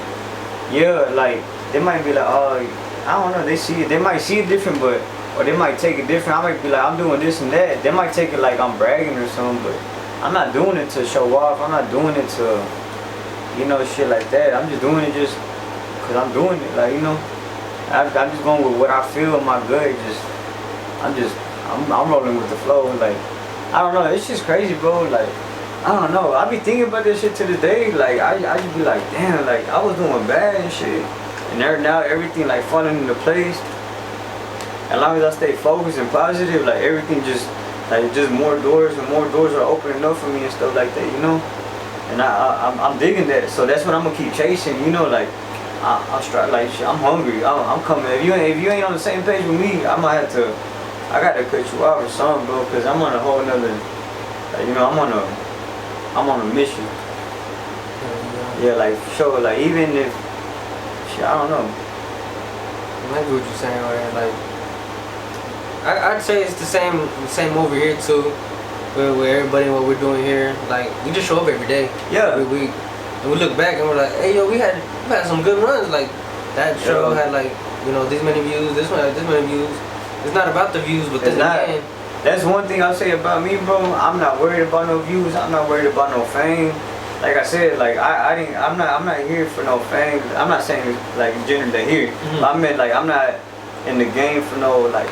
Yeah, like they might be like, oh, I don't know, they might see it different, but or they might take it different. I might be like, I'm doing this and that. They might take it like I'm bragging or something, but I'm not doing it to show off. I'm not doing it to, you know, shit like that. I'm just doing it just cause I'm doing it, like, you know. I'm just going with what I feel in my gut. I'm rolling with the flow. Like, I don't know. It's just crazy, bro. Like, I don't know. I be thinking about this shit to this day. Like, I just be like, damn. Like, I was doing bad and shit, and now everything like falling into place. As long as I stay focused and positive, like everything just more doors and more doors are opening up for me and stuff like that, you know. And I'm digging that. So that's what I'm gonna keep chasing, you know. Like, I'm straight, like shit, I'm hungry. I'm coming. If you ain't on the same page with me, I might have to. I gotta cut you off or something, bro, cause I'm on a whole nother. Like, you know, I'm on a mission. Yeah, like sure, like even if shit, I don't know. I get what you're saying, right? Like, I'd say it's the same over here too. With everybody and what we're doing here, like we just show up every day. Yeah. We look back and we're like, hey yo, we had some good runs. Like that show had like, you know, this many views. This one had this many views. It's not about the views, but then again, that's one thing I'll say about me, bro. I'm not worried about no views. I'm not worried about no fame. Like I said, like I'm not here for no fame. I'm not saying like generally here. Mm-hmm. I meant like I'm not in the game for no like.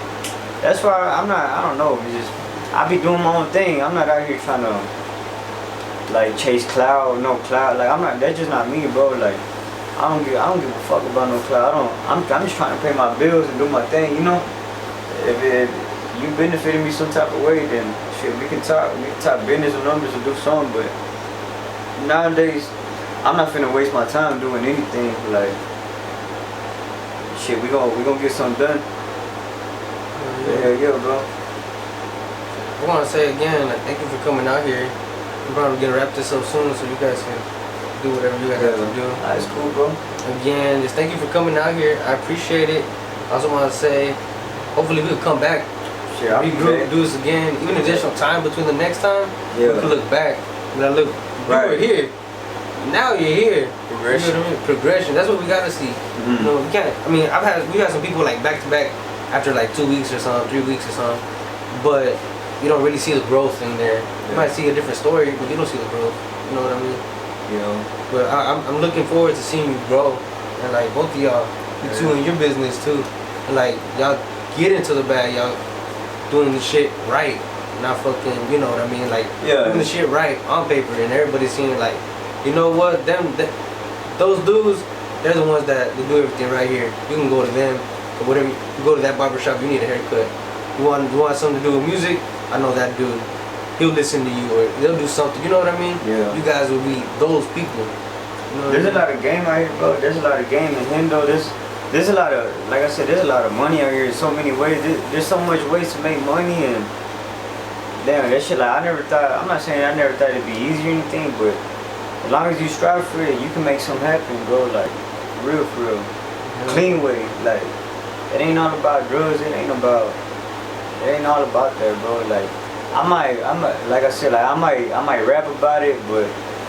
That's why I'm not. I don't know. It's just I be doing my own thing. I'm not out here trying to like chase cloud, no cloud. Like I'm not. That's just not me, bro. Like I don't give a fuck about no cloud. I'm just trying to pay my bills and do my thing. You know. If you benefiting me some type of way, then shit, we can talk business or numbers or do something. But nowadays, I'm not finna waste my time doing anything. Like shit, we gonna get something done. Yeah, bro. I want to say again, like, thank you for coming out here. I'm probably gonna wrap this up soon so you guys can do whatever you guys have to do. That's cool, bro. Again, just thank you for coming out here. I appreciate it. I also want to say, hopefully we'll come back. Sure, I'll regroup, do this again. Even if there's some time between the next time, we can look back. And look, you were here. Now you're here. Progression. You know what I mean? Progression. That's what we gotta see. Mm-hmm. You know, we can't. I mean, we've had some people like back to back after like 2 weeks or something, 3 weeks or something, but you don't really see the growth in there. You might see a different story, but you don't see the growth. You know what I mean? Yeah. But I'm looking forward to seeing you grow, and like both of y'all, you two in your business too, and like y'all get into the bag, y'all doing the shit right, not fucking, you know what I mean? Like doing the shit right on paper, and everybody's seeing like, you know what? Those dudes, they're the ones that do everything right here. You can go to them, or whatever. You go to that barbershop, you need a haircut. You want something to do with music? I know that dude. He'll listen to you, or they'll do something. You know what I mean? Yeah. You guys will be those people. You know There's a lot of game out here, bro. There's a lot of game in Hendo. There's a lot of, like I said, there's a lot of money out here in so many ways. There's so much ways to make money, and damn, that shit, like, I'm not saying I never thought it'd be easy or anything, but as long as you strive for it, you can make something happen, bro. Like, real for real. Clean way. Like, it ain't all about drugs. It ain't all about that, bro. Like, I might, like I said, like I might rap about it, but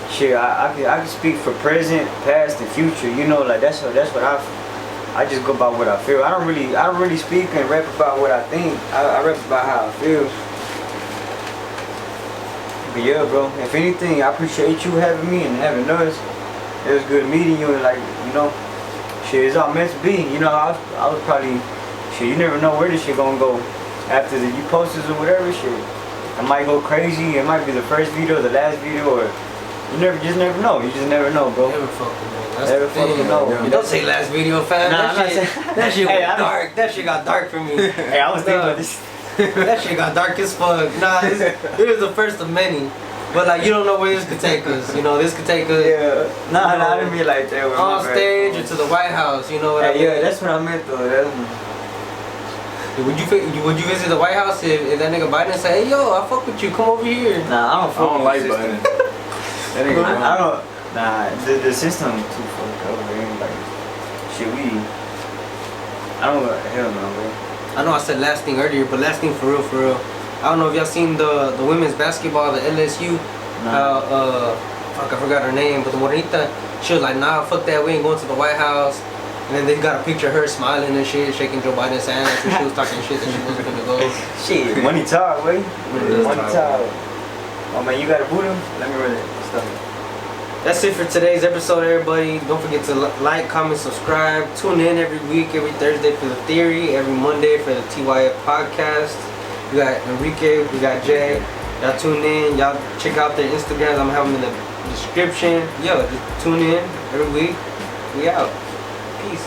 shit, I can speak for present, past, and future. You know, like that's what I just go by what I feel. I don't really speak and rap about what I think. I rap about how I feel. But yeah, bro. If anything, I appreciate you having me and having us. It was good meeting you, and like, you know, shit, it's all meant to be. You know, I was probably shit, you never know where this shit gonna go after the you posters or whatever shit. It might go crazy. It might be the first video, the last video, or just never know. You just never know, bro. Never fucking know. That's Never the thing. fucking know. You don't say last video, fam. Nah, that shit Hey, got dark. That shit got dark for me. Hey, I was thinking about this. That shit got dark as fuck. Nah, it was the first of many. But like, you don't know where this could take us. You know, this could take us. Yeah. Nah, I didn't mean like that. On stage or to the White House. You know what I mean? Yeah, that's what I meant though. Would you visit the White House if that nigga Biden say, hey yo, I fuck with you, come over here? Nah, I don't like Biden. That nigga I don't. Nah, the system too fucked up, man. Like, shit, I don't know. Hell no, bro. I know I said last thing earlier, but last thing for real, for real. I don't know if y'all seen the women's basketball, the LSU. Nah. Fuck, I forgot her name, but the Morenita, she was like, nah, fuck that, we ain't going to the White House. And then they got a picture of her smiling and shit, shaking Joe Biden's hand after she was talking shit that she wasn't gonna go. Shit, money talk, way. Money talk. Oh man, you got a boot him? Let me run it. Stop it. That's it for today's episode, everybody. Don't forget to like, comment, subscribe. Tune in every week, every Thursday for The Theory, every Monday for the TYF podcast. We got Enrique, we got Jay. Y'all tune in. Y'all check out their Instagrams. I'm having them in the description. Yo, just tune in every week. We out. Peace.